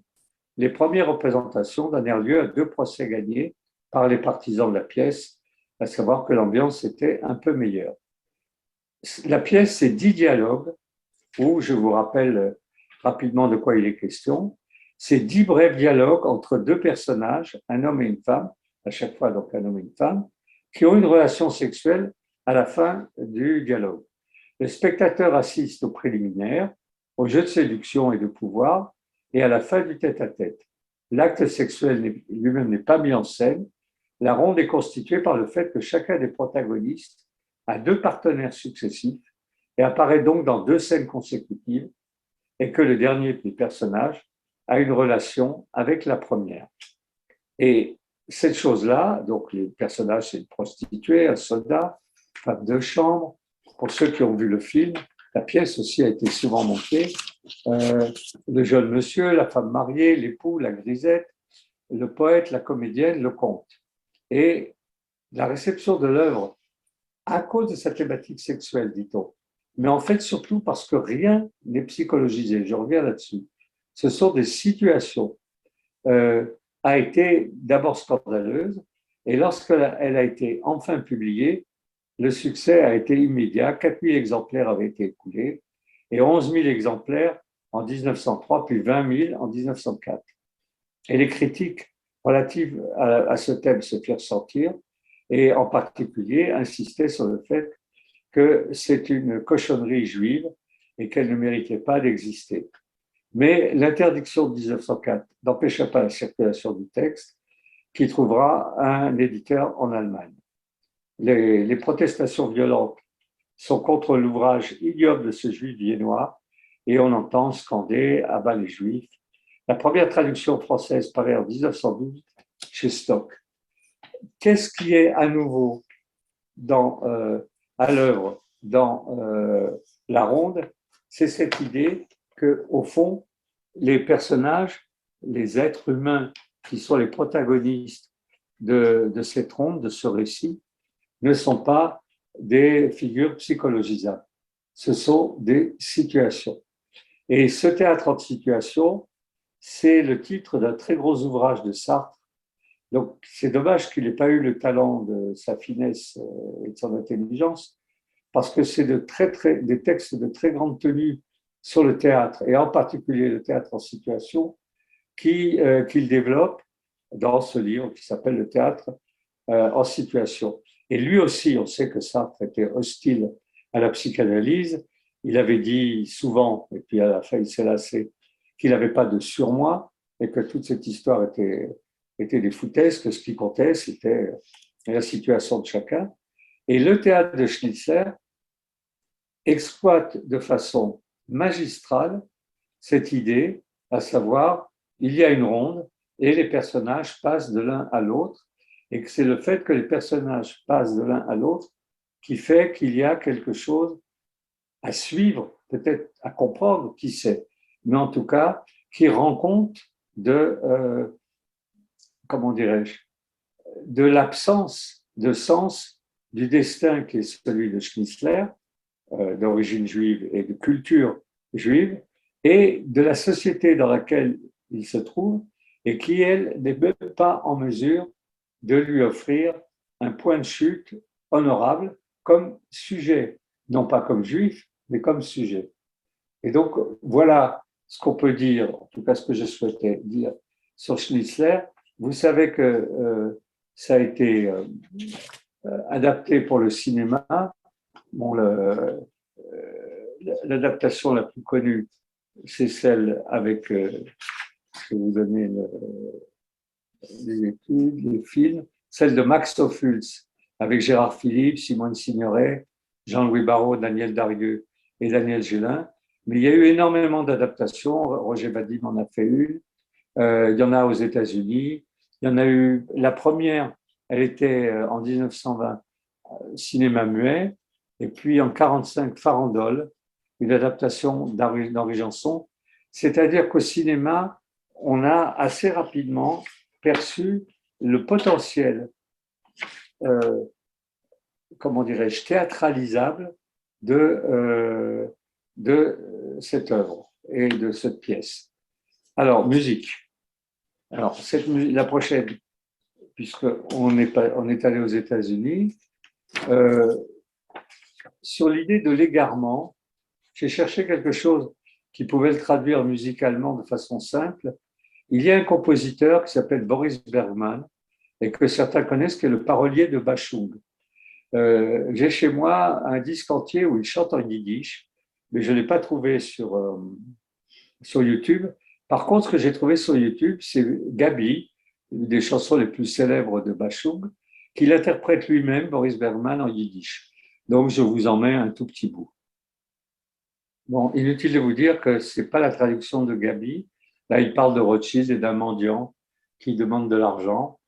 Les premières représentations donnèrent lieu à 2 procès gagnés par les partisans de la pièce, à savoir que l'ambiance était un peu meilleure. La pièce, c'est 10 dialogues, où je vous rappelle rapidement de quoi il est question. C'est 10 brefs dialogues entre 2 personnages, un homme et une femme, à chaque fois donc un homme et une femme, qui ont une relation sexuelle à la fin du dialogue. Le spectateur assiste au préliminaire, au jeu de séduction et de pouvoir, et à la fin du tête-à-tête. L'acte sexuel lui-même n'est pas mis en scène. La ronde est constituée par le fait que chacun des protagonistes a 2 partenaires successifs et apparaît donc dans 2 scènes consécutives, et que le dernier des personnages a une relation avec la première. Et cette chose-là, donc les personnages, c'est une prostituée, un soldat, femme de chambre. Pour ceux qui ont vu le film, la pièce aussi a été souvent montée. Le jeune monsieur, la femme mariée, l'époux, la grisette, le poète, la comédienne, le conte. Et la réception de l'œuvre, à cause de sa thématique sexuelle, dit-on, mais en fait surtout parce que rien n'est psychologisé, je reviens là-dessus. Ce sont des situations, a été d'abord scandaleuse, et lorsqu'elle a été enfin publiée, le succès a été immédiat. 4000 exemplaires avaient été écoulés et 11 000 exemplaires en 1903, puis 20 000 en 1904. Et les critiques relatives à ce thème se firent sentir et en particulier insistaient sur le fait que c'est une cochonnerie juive et qu'elle ne méritait pas d'exister. Mais l'interdiction de 1904 n'empêcha pas la circulation du texte qui trouvera un éditeur en Allemagne. Les protestations violentes sont contre l'ouvrage ignoble de ce juif viennois et on entend scander « à bas les juifs ». La première traduction française paraît en 1912 chez Stock. Qu'est-ce qui est à nouveau à l'œuvre dans La Ronde? C'est cette idée qu'au fond, les personnages, les êtres humains qui sont les protagonistes de cette ronde, de ce récit, ne sont pas des figures psychologisables. Ce sont des situations. Et ce théâtre en situation, c'est le titre d'un très gros ouvrage de Sartre. Donc, c'est dommage qu'il n'ait pas eu le talent de sa finesse et de son intelligence, parce que c'est des textes de très grande tenue sur le théâtre, et en particulier le théâtre en situation, qu'il développe dans ce livre qui s'appelle Le théâtre en situation. Et lui aussi, on sait que Sartre était hostile à la psychanalyse. Il avait dit souvent, et puis à la fin il s'est lassé, qu'il n'avait pas de surmoi et que toute cette histoire était des foutaises, que ce qui comptait, c'était la situation de chacun. Et le théâtre de Schnitzler exploite de façon magistrale cette idée, à savoir, il y a une ronde et les personnages passent de l'un à l'autre, et que c'est le fait que les personnages passent de l'un à l'autre qui fait qu'il y a quelque chose à suivre, peut-être à comprendre, qui sait, mais en tout cas, qui rend compte de, comment dirais-je, de l'absence de sens du destin qui est celui de Schnitzler, d'origine juive et de culture juive, et de la société dans laquelle il se trouve, et qui, elle, n'est même pas en mesure de lui offrir un point de chute honorable comme sujet, non pas comme juif, mais comme sujet. Et donc, voilà ce qu'on peut dire, en tout cas ce que je souhaitais dire sur Schnitzler. Vous savez que ça a été adapté pour le cinéma. Bon, l'adaptation la plus connue, c'est celle avec, je vais vous donner les études, les films, celle de Max Ophuls, avec Gérard Philippe, Simone Signoret, Jean-Louis Barrault, Daniel Darieux et Daniel Gélin. Mais il y a eu énormément d'adaptations. Roger Vadim en a fait une. Il y en a aux États-Unis. Il y en a eu, la première, elle était en 1920, cinéma muet. Et puis en 1945, Farandole, une adaptation d'Henri Janson. C'est-à-dire qu'au cinéma, on a assez rapidement perçu le potentiel, comment dirais-je, théâtralisable de cette œuvre et de cette pièce. Alors, musique. Alors, la prochaine, puisqu'on est allé aux États-Unis, sur l'idée de l'égarement, j'ai cherché quelque chose qui pouvait le traduire musicalement de façon simple. Il y a un compositeur qui s'appelle Boris Bergman et que certains connaissent, qui est le parolier de Bachung. J'ai chez moi un disque entier où il chante en yiddish, mais je ne l'ai pas trouvé sur YouTube. Par contre, ce que j'ai trouvé sur YouTube, c'est Gabi, une des chansons les plus célèbres de Bachung, qu'il interprète lui-même, Boris Bergman, en yiddish. Donc, je vous en mets un tout petit bout. Bon, inutile de vous dire que ce n'est pas la traduction de Gabi. Là, il parle de Rothschild et d'un mendiant qui demande de l'argent.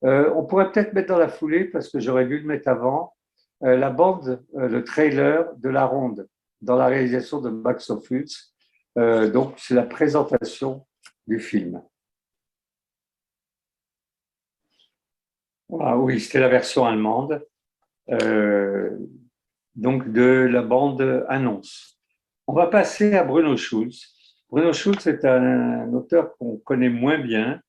On pourrait peut-être mettre dans la foulée, parce que j'aurais dû le mettre avant, la bande, le trailer de La Ronde, dans la réalisation de Max Ophuls. Donc, c'est la présentation du film. Ah oui, c'était la version allemande, donc de la bande annonce. On va passer à Bruno Schulz. Bruno Schulz est un auteur qu'on connaît moins bien,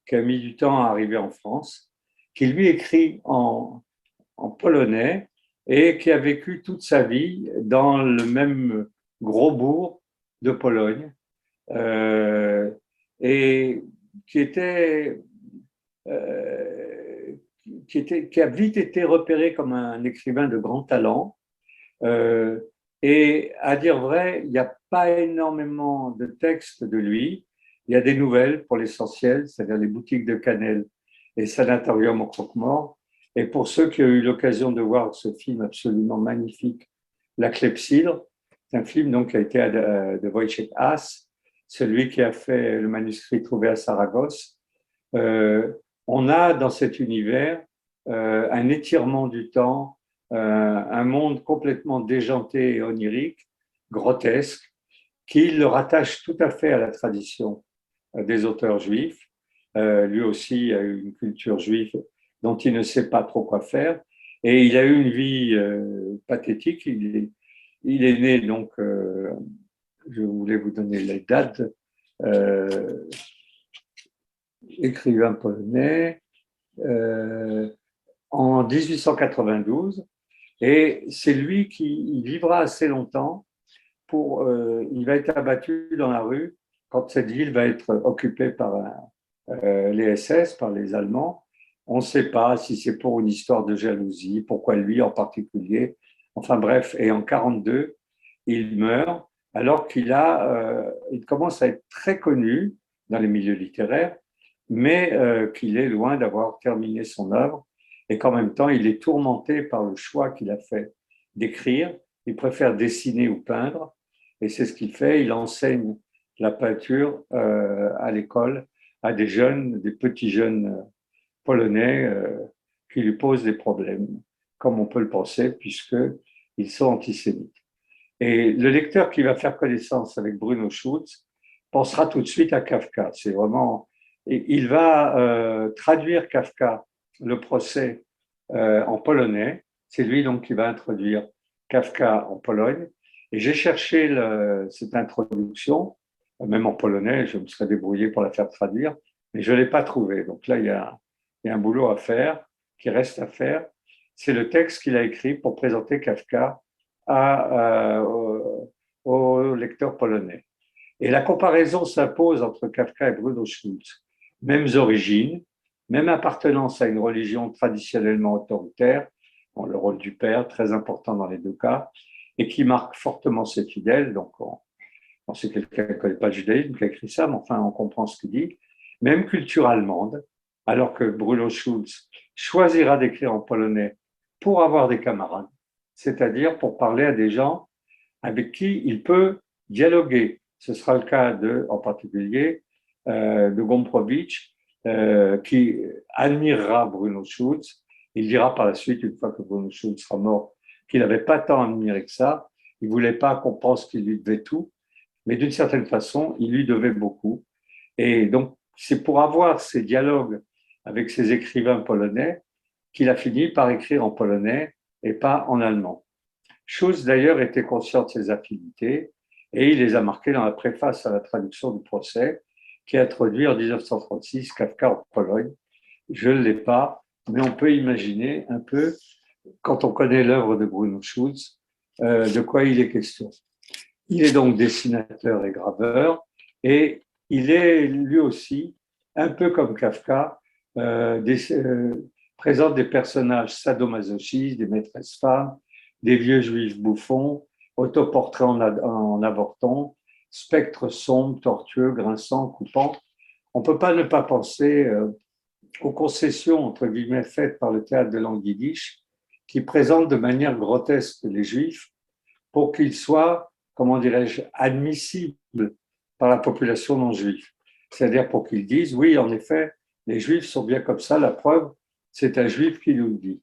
qui a mis du temps à arriver en France, qui lui écrit en polonais et qui a vécu toute sa vie dans le même gros bourg de Pologne, euh, et qui était, euh, qui a vite été repéré comme un écrivain de grand talent. Euh, et à dire vrai, il n'y a pas énormément de textes de lui. Il y a des nouvelles pour l'essentiel, c'est-à-dire les boutiques de cannelle et Sanatorium au croque-mort. Et pour ceux qui ont eu l'occasion de voir ce film absolument magnifique, La Clepsydre, c'est un film donc, qui a été de Wojciech Haas, celui qui a fait le manuscrit trouvé à Saragosse. Euh, on a dans cet univers un étirement du temps, un monde complètement déjanté et onirique, grotesque, qui le rattache tout à fait à la tradition des auteurs juifs. Lui aussi a eu une culture juive dont il ne sait pas trop quoi faire. Et il a eu une vie pathétique. Il est né, donc, je voulais vous donner les dates, euh, écrivain polonais, euh, en 1892. Et c'est lui qui vivra assez longtemps il va être abattu dans la rue quand cette ville va être occupée par les SS, par les Allemands. On ne sait pas si c'est pour une histoire de jalousie, pourquoi lui en particulier. Enfin bref, et en 42, il meurt alors il commence à être très connu dans les milieux littéraires, mais qu'il est loin d'avoir terminé son œuvre et qu'en même temps, il est tourmenté par le choix qu'il a fait d'écrire. Il préfère dessiner ou peindre, et c'est ce qu'il fait. Il enseigne la peinture à l'école à des petits jeunes polonais qui lui posent des problèmes, comme on peut le penser, puisqu'ils sont antisémites. Et le lecteur qui va faire connaissance avec Bruno Schulz pensera tout de suite à Kafka. C'est vraiment, il va traduire Kafka, le procès, en polonais. C'est lui donc qui va introduire Kafka en Pologne. Et j'ai cherché cette introduction, même en polonais, je me serais débrouillé pour la faire traduire, mais je ne l'ai pas trouvée. Donc là, il y a un boulot à faire, qui reste à faire. C'est le texte qu'il a écrit pour présenter Kafka aux lecteurs polonais. Et la comparaison s'impose entre Kafka et Bruno Schulz. Mêmes origines, même appartenance à une religion traditionnellement autoritaire, bon, le rôle du père, très important dans les deux cas, et qui marque fortement ses fidèles. Donc, c'est quelqu'un qui ne connaît pas le judaïsme qui a écrit ça, mais enfin, on comprend ce qu'il dit. Même culture allemande, alors que Bruno Schulz choisira d'écrire en polonais pour avoir des camarades, c'est-à-dire pour parler à des gens avec qui il peut dialoguer. Ce sera le cas en particulier de Gombrowicz, qui admirera Bruno Schulz. Il dira par la suite, une fois que Bruno Schulz sera mort, qu'il n'avait pas tant admiré que ça. Il ne voulait pas qu'on pense qu'il lui devait tout, mais d'une certaine façon, il lui devait beaucoup. Et donc, c'est pour avoir ces dialogues avec ces écrivains polonais qu'il a fini par écrire en polonais et pas en allemand. Schulz, d'ailleurs, était conscient de ses affinités et il les a marquées dans la préface à la traduction du procès qui a introduit en 1936 Kafka en Pologne. Je ne l'ai pas, mais on peut imaginer un peu, quand on connaît l'œuvre de Bruno Schulz, de quoi il est question. Il est donc dessinateur et graveur et il est lui aussi, un peu comme Kafka, présente des personnages sadomasochistes, des maîtresses femmes, des vieux juifs bouffons, autoportraits en avorton, spectres sombres, tortueux, grinçants, coupants. On ne peut pas ne pas penser aux concessions, entre guillemets, faites par le théâtre de langue yiddish, qui présente de manière grotesque les juifs pour qu'ils soient, comment dirais-je, admissibles par la population non juive. C'est-à-dire pour qu'ils disent, oui, en effet, les juifs sont bien comme ça, la preuve, c'est un juif qui nous le dit.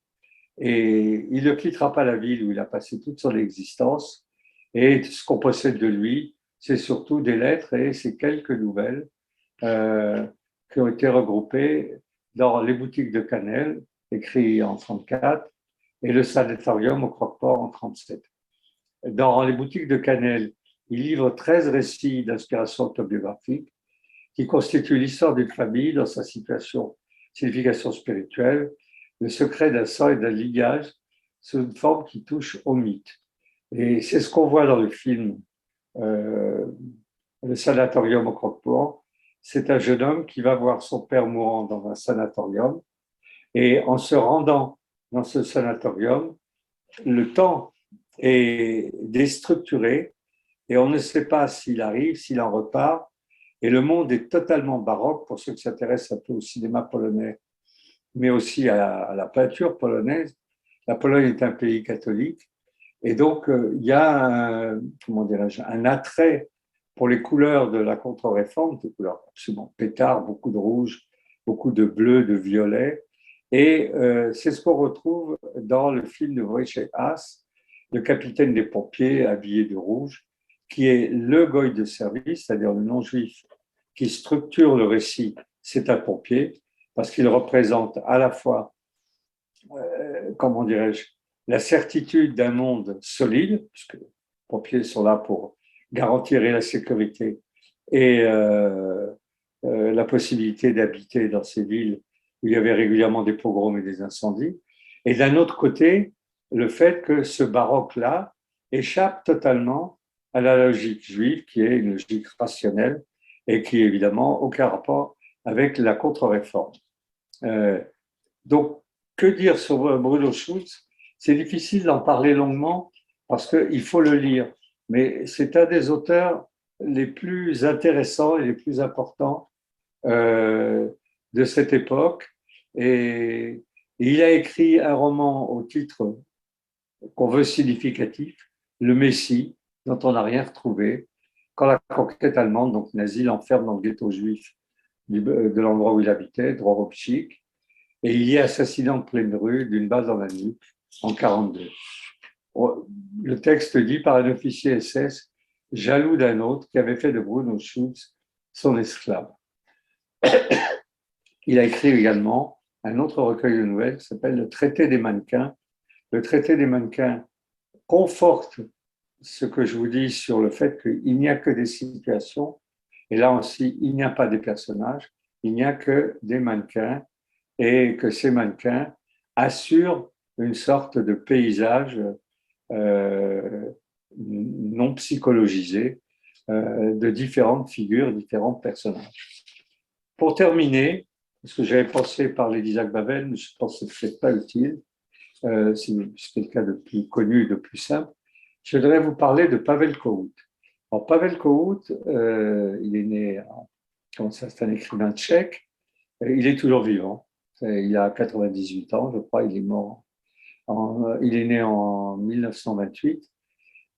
Et il ne quittera pas la ville où il a passé toute son existence. Et ce qu'on possède de lui, c'est surtout des lettres et ces quelques nouvelles qui ont été regroupées dans les boutiques de cannelle, écrites en 1934, et le sanatorium au Croque-Mort en 1937. Dans les boutiques de cannelle, il livre 13 récits d'inspiration autobiographique qui constituent l'histoire d'une famille dans sa signification spirituelle, le secret d'un sang et d'un lignage sous une forme qui touche au mythe. Et c'est ce qu'on voit dans le film Le sanatorium au croque-morts. C'est un jeune homme qui va voir son père mourant dans un sanatorium. Et en se rendant dans ce sanatorium, le temps est déstructuré et on ne sait pas s'il arrive, s'il en repart. Et le monde est totalement baroque pour ceux qui s'intéressent un peu au cinéma polonais, mais aussi à la peinture polonaise. La Pologne est un pays catholique et donc il y a un attrait pour les couleurs de la contre-réforme, des couleurs absolument pétard, beaucoup de rouge, beaucoup de bleu, de violet. Et c'est ce qu'on retrouve dans le film de Wojciech Has, le capitaine des pompiers habillé de rouge, qui est le goy de service, c'est-à-dire le non-juif qui structure le récit, c'est un pompier, parce qu'il représente à la fois, comment dirais-je, la certitude d'un monde solide, puisque les pompiers sont là pour garantir la sécurité et la possibilité d'habiter dans ces villes où il y avait régulièrement des pogroms et des incendies. Et d'un autre côté, le fait que ce baroque-là échappe totalement à la logique juive, qui est une logique rationnelle et qui, évidemment, aucun rapport avec la contre-réforme. Donc, que dire sur Bruno Schulz? C'est difficile d'en parler longuement parce qu'il faut le lire, mais c'est un des auteurs les plus intéressants et les plus importants de cette époque. Et il a écrit un roman au titre qu'on veut significatif, Le Messie, dont on n'a rien retrouvé, quand la conquête allemande, donc nazie, l'enferme dans le ghetto juif de l'endroit où il habitait, Drohobchik, et il y est assassiné en pleine rue d'une balle dans la nuque en 1942. Le texte dit par un officier SS, jaloux d'un autre, qui avait fait de Bruno Schulz son esclave. Il a écrit également un autre recueil de nouvelles qui s'appelle Le Traité des mannequins. Le Traité des mannequins conforte ce que je vous dis sur le fait qu'il n'y a que des situations, et là aussi, il n'y a pas des personnages, il n'y a que des mannequins, et que ces mannequins assurent une sorte de paysage non psychologisé de différentes figures, différents personnages. Pour terminer, parce que j'avais pensé parler d'Isaac Babel, mais je pense que ce n'est pas utile, c'est quelqu'un de plus connu et de plus simple, je voudrais vous parler de Pavel Kohout. Alors, Pavel Kohout, il est né, c'est un écrivain tchèque, il est toujours vivant, il a 98 ans, je crois, il est mort, il est né en 1928,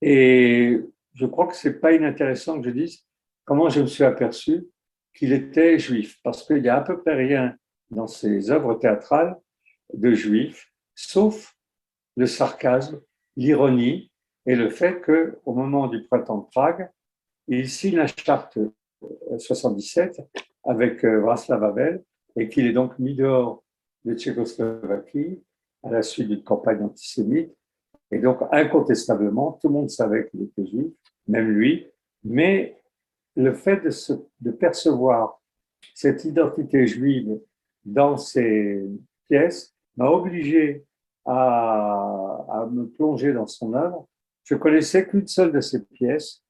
et je crois que ce n'est pas inintéressant que je dise comment je me suis aperçu qu'il était juif, parce qu'il n'y a à peu près rien dans ses œuvres théâtrales de juif, sauf le sarcasme, l'ironie et le fait qu'au moment du printemps de Prague, il signe la charte 77 avec Václav Havel et qu'il est donc mis dehors de Tchécoslovaquie à la suite d'une campagne antisémite. Et donc, incontestablement, tout le monde savait qu'il était juif, même lui, mais le fait de percevoir cette identité juive dans ses pièces m'a obligé à me plonger dans son œuvre. Je connaissais qu'une seule de ses pièces,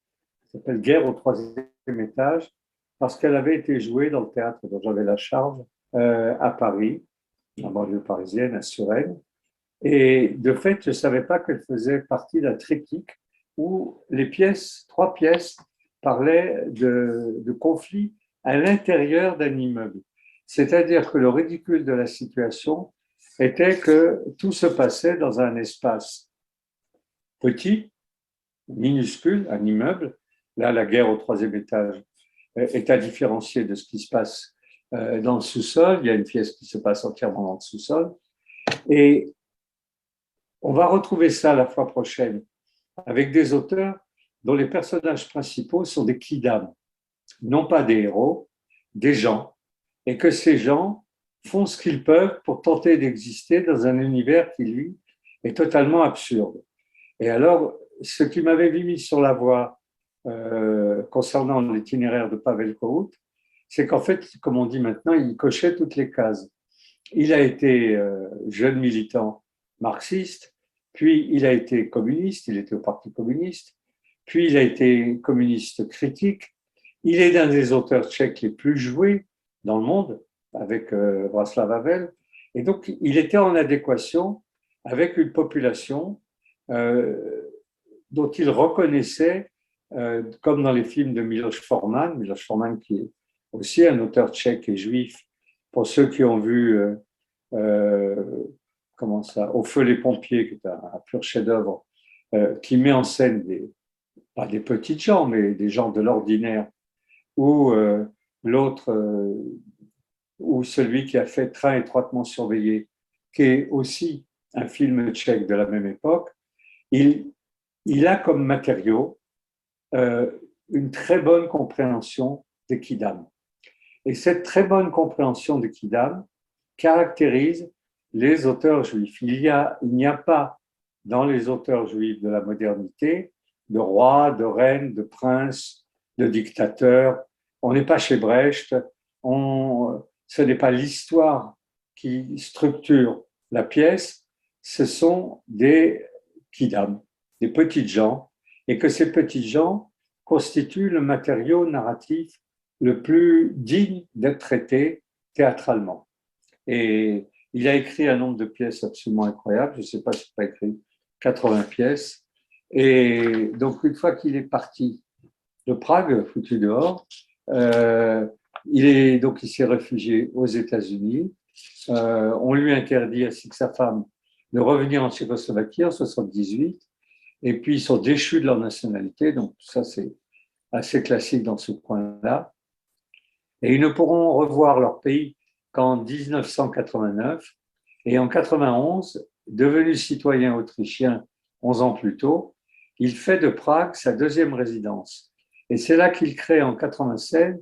qui s'appelle Guerre au troisième étage, parce qu'elle avait été jouée dans le théâtre dont j'avais la charge à Paris, en banlieue parisienne, à Suresnes. Et de fait, je ne savais pas qu'elle faisait partie d'un triptyque où les pièces, 3 pièces, parlaient de conflits à l'intérieur d'un immeuble. C'est-à-dire que le ridicule de la situation était que tout se passait dans un espace petit, minuscule, un immeuble. Là, la guerre au troisième étage est à différencier de ce qui se passe dans le sous-sol. Il y a une pièce qui se passe entièrement dans le sous-sol. Et on va retrouver ça la fois prochaine avec des auteurs dont les personnages principaux sont des kidam, non pas des héros, des gens, et que ces gens font ce qu'ils peuvent pour tenter d'exister dans un univers qui, lui, est totalement absurde. Et alors, ce qui m'avait mis sur la voie concernant l'itinéraire de Pavel Kohout, c'est qu'en fait, comme on dit maintenant, il cochait toutes les cases. Il a été jeune militant marxiste, puis il a été communiste, il était au Parti communiste, puis il a été communiste critique. Il est l'un des auteurs tchèques les plus joués dans le monde, avec Václav Havel. Et donc, il était en adéquation avec une population dont il reconnaissait, comme dans les films de Miloš Forman qui est aussi un auteur tchèque et juif, pour ceux qui ont vu comment ça, Au feu les pompiers, qui est un pur chef-d'œuvre, qui met en scène pas des petites gens, mais des gens de l'ordinaire, ou l'autre, ou celui qui a fait Train étroitement surveillé, qui est aussi un film tchèque de la même époque. Il a comme matériau une très bonne compréhension des Kidam. Et cette très bonne compréhension des Kidam caractérise les auteurs juifs. Il n'y a pas dans les auteurs juifs de la modernité de rois, de reines, de princes, de dictateurs. On n'est pas chez Brecht. Ce n'est pas l'histoire qui structure la pièce, ce sont des kidam, des petites gens, et que ces petites gens constituent le matériau narratif le plus digne d'être traité théâtralement. Et il a écrit un nombre de pièces absolument incroyable, je ne sais pas s'il a écrit 80 pièces, et donc une fois qu'il est parti de Prague, foutu dehors, il s'est réfugié aux États-Unis. On lui interdit, ainsi que sa femme, de revenir en Tchécoslovaquie en 78. Et puis, ils sont déchus de leur nationalité. Donc, ça, c'est assez classique dans ce coin-là. Et ils ne pourront revoir leur pays qu'en 1989. Et en 91, devenu citoyen autrichien 11 ans plus tôt, il fait de Prague sa deuxième résidence. Et c'est là qu'il crée en 96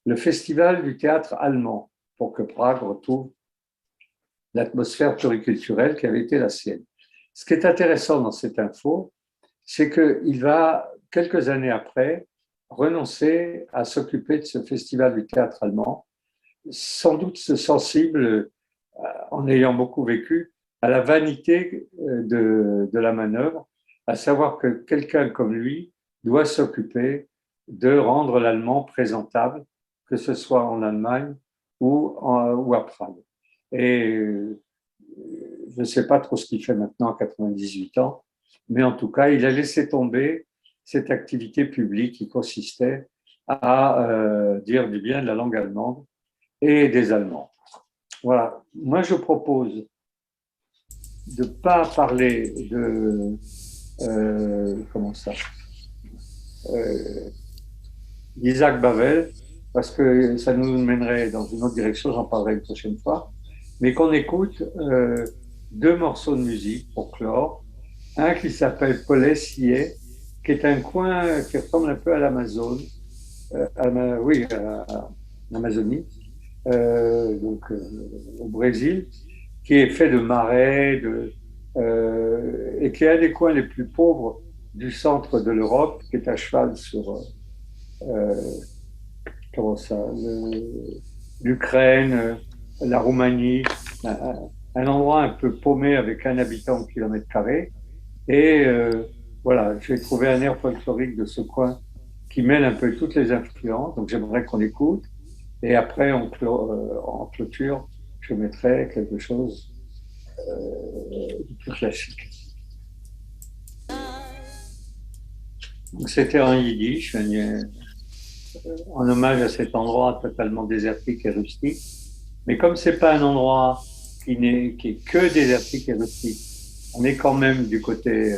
le Festival du théâtre allemand, pour que Prague retrouve l'atmosphère pluriculturelle qui avait été la sienne. Ce qui est intéressant dans cette info, c'est qu'il va, quelques années après, renoncer à s'occuper de ce Festival du théâtre allemand, sans doute sensible, en ayant beaucoup vécu, à la vanité de la manœuvre, à savoir que quelqu'un comme lui doit s'occuper de rendre l'allemand présentable, que ce soit en Allemagne ou à Prague. Et je ne sais pas trop ce qu'il fait maintenant à 98 ans, mais en tout cas, il a laissé tomber cette activité publique qui consistait à dire du bien de la langue allemande et des Allemands. Voilà. Moi, je propose de ne pas parler de d'Isaac Babel, parce que ça nous mènerait dans une autre direction, j'en parlerai une prochaine fois, mais qu'on écoute deux morceaux de musique pour clore. Un qui s'appelle Polesier, qui est un coin qui ressemble un peu à l'Amazone, à l'Amazonie, au Brésil, qui est fait de marais, et qui est un des coins les plus pauvres du centre de l'Europe, qui est à cheval sur l'Ukraine, la Roumanie, un endroit un peu paumé avec un habitant au kilomètre carré. Et voilà, j'ai trouvé un air folklorique de ce coin qui mêle un peu toutes les influences. Donc j'aimerais qu'on écoute. Et après, en clôture, je mettrai quelque chose de plus classique. Donc c'était en yiddish, en hommage à cet endroit totalement désertique et rustique. Mais comme c'est pas un endroit qui est que désertique et rustique, on est quand même du côté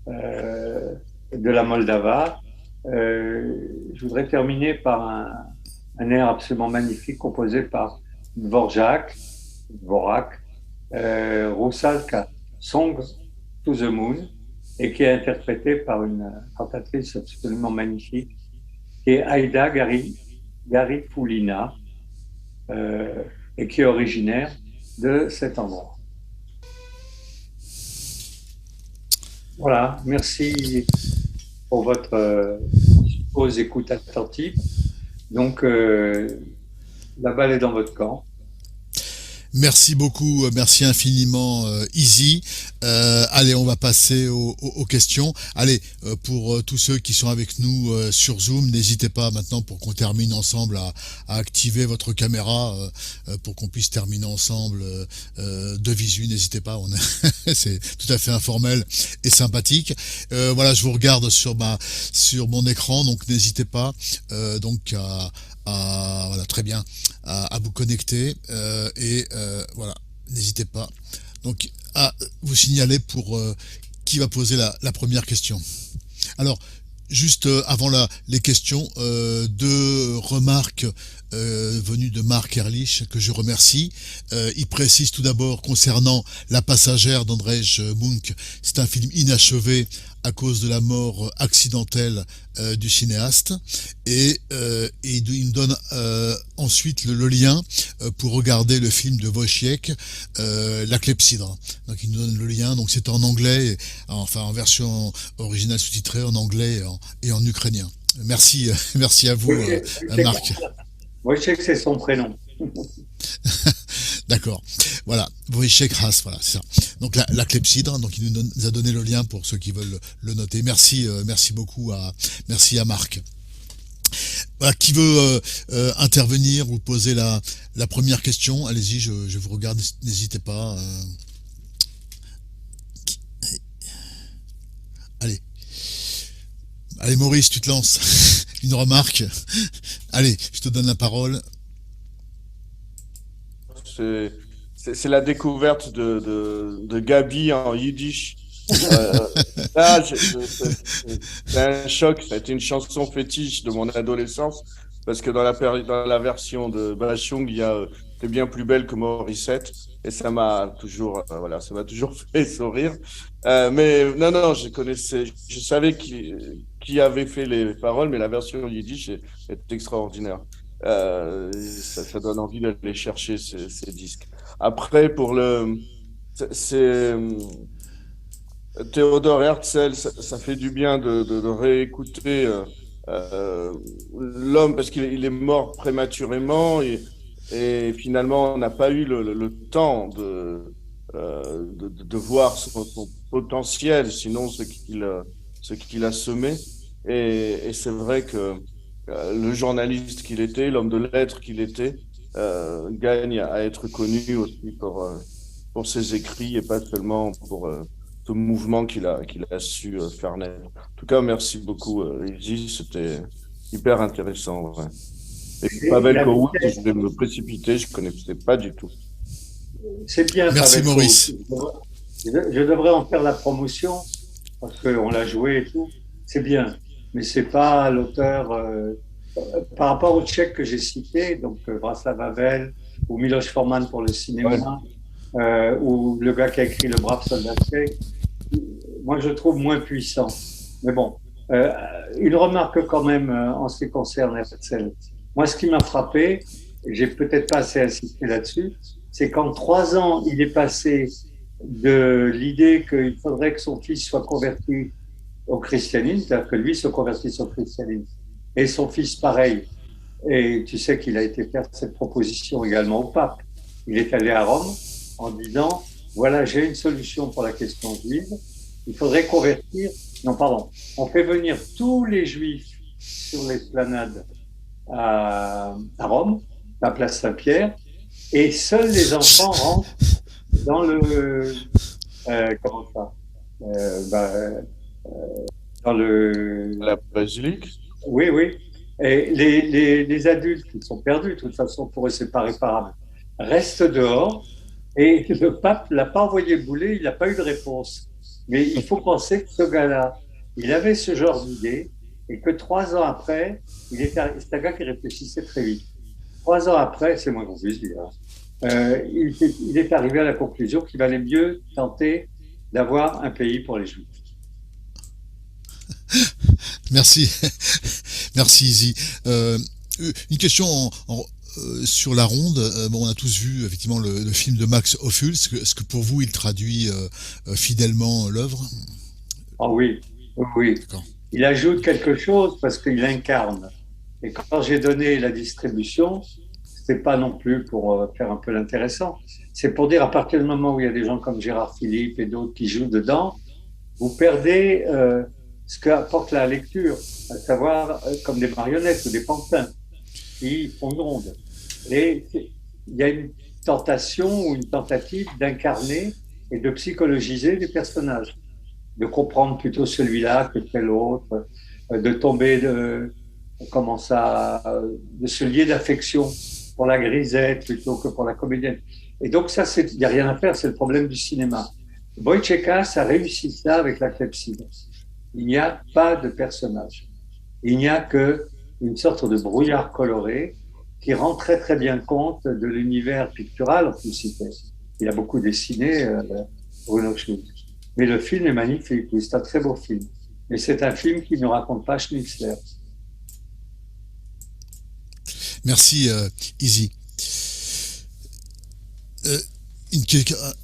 de la Moldava. Je voudrais terminer par un air absolument magnifique composé par Dvorak, Rusalka, Song to the Moon, et qui est interprété par une cantatrice absolument magnifique, qui est Aïda Garifulina, et qui est originaire de cet endroit. Voilà, merci pour votre écoute attentive. Donc, la balle est dans votre camp. Merci beaucoup, merci infiniment, Easy. Allez, on va passer aux questions. Allez, pour tous ceux qui sont avec nous sur Zoom, n'hésitez pas maintenant pour qu'on termine ensemble à activer votre caméra pour qu'on puisse terminer ensemble de visu. N'hésitez pas, c'est tout à fait informel et sympathique. Voilà, je vous regarde sur mon écran, donc n'hésitez pas donc voilà, très bien à vous connecter et voilà, n'hésitez pas donc à vous signaler pour qui va poser la première question. Alors, juste avant les questions, deux remarques venues de Marc Ehrlich que je remercie. Il précise tout d'abord concernant La Passagère d'Andrzej Munk, c'est un film inachevé à cause de la mort accidentelle du cinéaste et il me donne ensuite le lien pour regarder le film de Wojciech, La Clepsydre. Donc il nous donne le lien, donc c'est en anglais, enfin en version originale sous-titrée en anglais et en ukrainien. Merci, merci à vous, Marc. Wojciech, c'est son prénom. D'accord. Voilà. Wojciech Has, voilà, c'est ça. Donc la clepsydre, donc il nous a donné le lien pour ceux qui veulent le noter. Merci, merci beaucoup merci à Marc. Voilà, qui veut intervenir ou poser la première question? Allez-y, je vous regarde, n'hésitez pas. Allez. Allez Maurice, tu te lances. Une remarque. Allez, je te donne la parole. C'est la découverte de Gabi en yiddish. Euh, Là, c'est un choc. Ça a été une chanson fétiche de mon adolescence parce que dans la version de Bachung, il y a T'es bien plus belle que Morissette et voilà, ça m'a toujours fait sourire. Mais non, non, je savais qui avait fait les paroles, mais la version yiddish est extraordinaire. Ça donne envie d'aller chercher ces disques. Après, c'est Théodore Herzl, ça fait du bien de réécouter l'homme parce qu'il est mort prématurément et finalement on n'a pas eu le temps de voir son potentiel, sinon ce qu'il a semé. Et c'est vrai que le journaliste qu'il était, l'homme de lettres qu'il était, gagne à être connu aussi pour ses écrits et pas seulement pour ce mouvement qu'il a su faire naître. En tout cas, merci beaucoup, Izzy, c'était hyper intéressant. Ouais. Et Pavel Kowood, je vais me précipiter, je ne connaissais pas du tout. C'est bien, Merci Pavel Kowood. Maurice. Je devrais en faire la promotion parce qu'on l'a joué et tout. C'est bien, mais c'est pas l'auteur. Par rapport au Tchèque que j'ai cité, donc Václav Havel ou Miloš Forman pour le cinéma, ou le gars qui a écrit Le Brave Soldat tchèque, moi je le trouve moins puissant. Mais bon, une remarque quand même en ce qui concerne Herzl. Moi, ce qui m'a frappé, et j'ai peut-être pas assez insisté là-dessus, c'est qu'en 3 ans, il est passé de l'idée qu'il faudrait que son fils soit converti au christianisme, c'est-à-dire que lui se convertisse au christianisme, et son fils pareil. Et tu sais qu'il a été faire cette proposition également au pape. Il est allé à Rome en disant, voilà, j'ai une solution pour la question juive, il faudrait convertir, non pardon, on fait venir tous les juifs sur l'esplanade à Rome, la place Saint-Pierre, et seuls les enfants rentrent dans comment ça, dans La basilique? oui, oui. Et les adultes qui sont perdus, de toute façon, pour eux, c'est pas réparable, restent dehors. Et le pape l'a pas envoyé bouler, il n'a pas eu de réponse. Mais il faut penser que ce gars-là, il avait ce genre d'idée et que 3 ans après, c'est un gars qui réfléchissait très vite. 3 ans après, c'est moins qu'on puisse dire, il est arrivé à la conclusion qu'il valait mieux tenter d'avoir un pays pour les Juifs. Merci, merci Izzy. Une question sur la ronde. Bon, on a tous vu effectivement le film de Max Ophüls. Est-ce que pour vous il traduit fidèlement l'œuvre? Ah oui, oui. D'accord. Il ajoute quelque chose parce qu'il incarne. Et quand j'ai donné la distribution, c'est pas non plus pour faire un peu l'intéressant. C'est pour dire, à partir du moment où il y a des gens comme Gérard Philippe et d'autres qui jouent dedans, vous perdez ce qu'apporte la lecture, à savoir comme des marionnettes ou des pantins qui font de ronde. Et il y a une tentation ou une tentative d'incarner et de psychologiser les personnages, de comprendre plutôt celui-là que tel autre, de tomber comment ça, de se lier d'affection pour la grisette plutôt que pour la comédienne. Et donc ça, il n'y a rien à faire, c'est le problème du cinéma. Wojciechas a réussi ça avec la clepsydre. Il n'y a pas de personnage. Il n'y a qu'une sorte de brouillard coloré qui rend très très bien compte de l'univers pictural. En plus, il a beaucoup dessiné, Bruno Schmidt. Mais le film est magnifique, oui, c'est un très beau film. Mais c'est un film qui ne raconte pas Schnitzler. Merci, Izzy.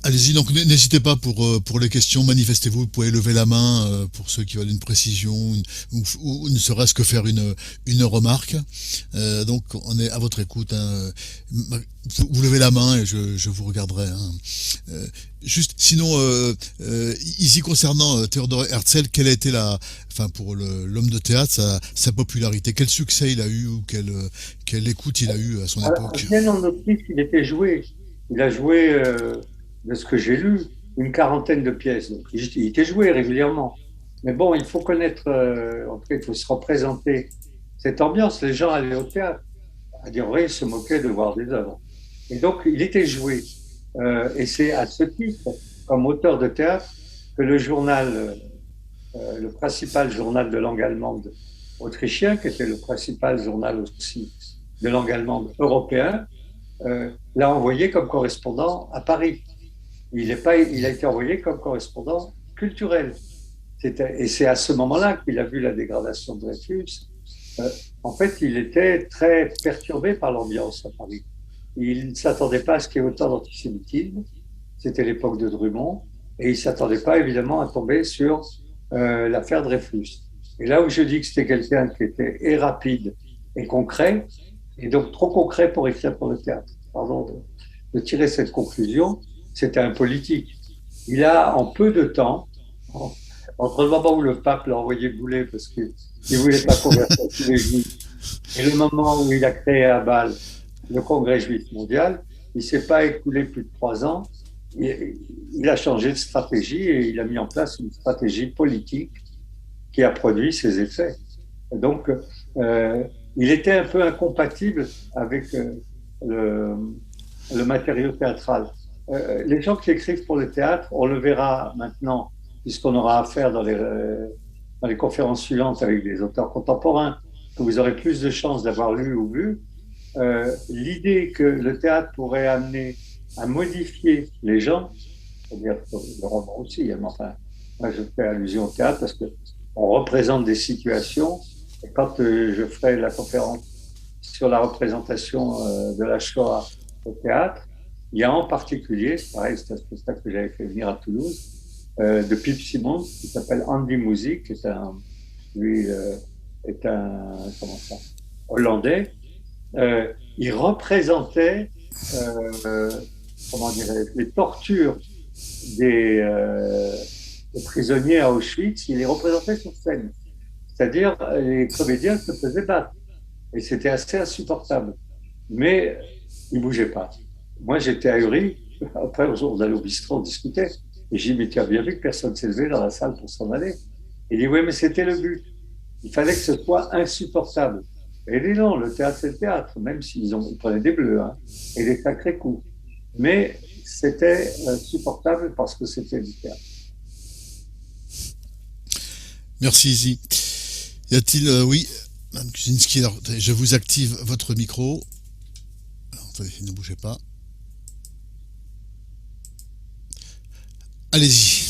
Allez-y, donc n'hésitez pas pour les questions, manifestez-vous, vous pouvez lever la main pour ceux qui veulent une précision ou ne serait-ce que faire une remarque. Donc on est à votre écoute. Hein. Vous levez la main et je vous regarderai. Hein. Juste, sinon, ici concernant Theodor Herzl, quelle a été pour l'homme de théâtre, sa popularité, quel succès il a eu ou quelle écoute il a eu à son époque? Bien en Autriche, il était joué. Il a joué, de ce que j'ai lu, une quarantaine de pièces. Donc, il était joué régulièrement. Mais bon, il faut connaître, en tout cas, il faut se représenter cette ambiance. Les gens allaient au théâtre. À dire vrai, ils se moquaient de voir des œuvres. Et donc, il était joué. Et c'est à ce titre, comme auteur de théâtre, que le journal, le principal journal de langue allemande autrichien, qui était le principal journal aussi de langue allemande européen, l'a envoyé comme correspondant à Paris. Il a été envoyé comme correspondant culturel. Et c'est à ce moment-là qu'il a vu la dégradation de Dreyfus. En fait, il était très perturbé par l'ambiance à Paris. Il ne s'attendait pas à ce qu'il y ait autant d'antisémitisme. C'était l'époque de Drummond. Et il ne s'attendait pas, évidemment, à tomber sur l'affaire Dreyfus. Et là où je dis que c'était quelqu'un qui était et rapide et concret, et donc trop concret pour écrire pour le théâtre. Pardon de tirer cette conclusion, c'était un politique. Il a, en peu de temps, entre le moment où le pape l'a envoyé bouler parce qu'il ne voulait pas convertir tous les juifs, et le moment où il a créé à Bâle le Congrès juif mondial, il ne s'est pas écoulé plus de 3 ans. Il a changé de stratégie et il a mis en place une stratégie politique qui a produit ses effets. Donc, il était un peu incompatible avec le matériau théâtral. Les gens qui écrivent pour le théâtre, on le verra maintenant, puisqu'on aura affaire dans les conférences suivantes avec des auteurs contemporains, que vous aurez plus de chances d'avoir lu ou vu. L'idée que le théâtre pourrait amener à modifier les gens, c'est-à-dire le roman aussi, mais enfin, moi je fais allusion au théâtre parce qu'on représente des situations. Et quand je ferai la conférence sur la représentation de la Shoah au théâtre, il y a en particulier, c'est pareil, c'est un spectacle que j'avais fait venir à Toulouse, de Pip Simons, qui s'appelle Andy Music, qui est comment ça, hollandais. Il représentait, comment dirais-je, les tortures des prisonniers à Auschwitz, il les représentait sur scène. C'est-à-dire, les comédiens se faisaient battre. Et c'était assez insupportable. Mais ils ne bougeaient pas. Moi, j'étais ahuri. Après, on allait au bistrot, on discutait. Et j'ai dit, mais tu as bien vu que personne ne s'est levé dans la salle pour s'en aller. Il dit, oui, mais c'était le but. Il fallait que ce soit insupportable. Et il dit, non, le théâtre, c'est le théâtre, même s'ils prenaient des bleus, hein, et des sacrés coups. Mais c'était supportable parce que c'était du théâtre. Merci, Izzy. Y a-t-il, oui, Mme Kuczynski, alors, je vous active votre micro. Alors, attendez, ne bougez pas. Allez-y.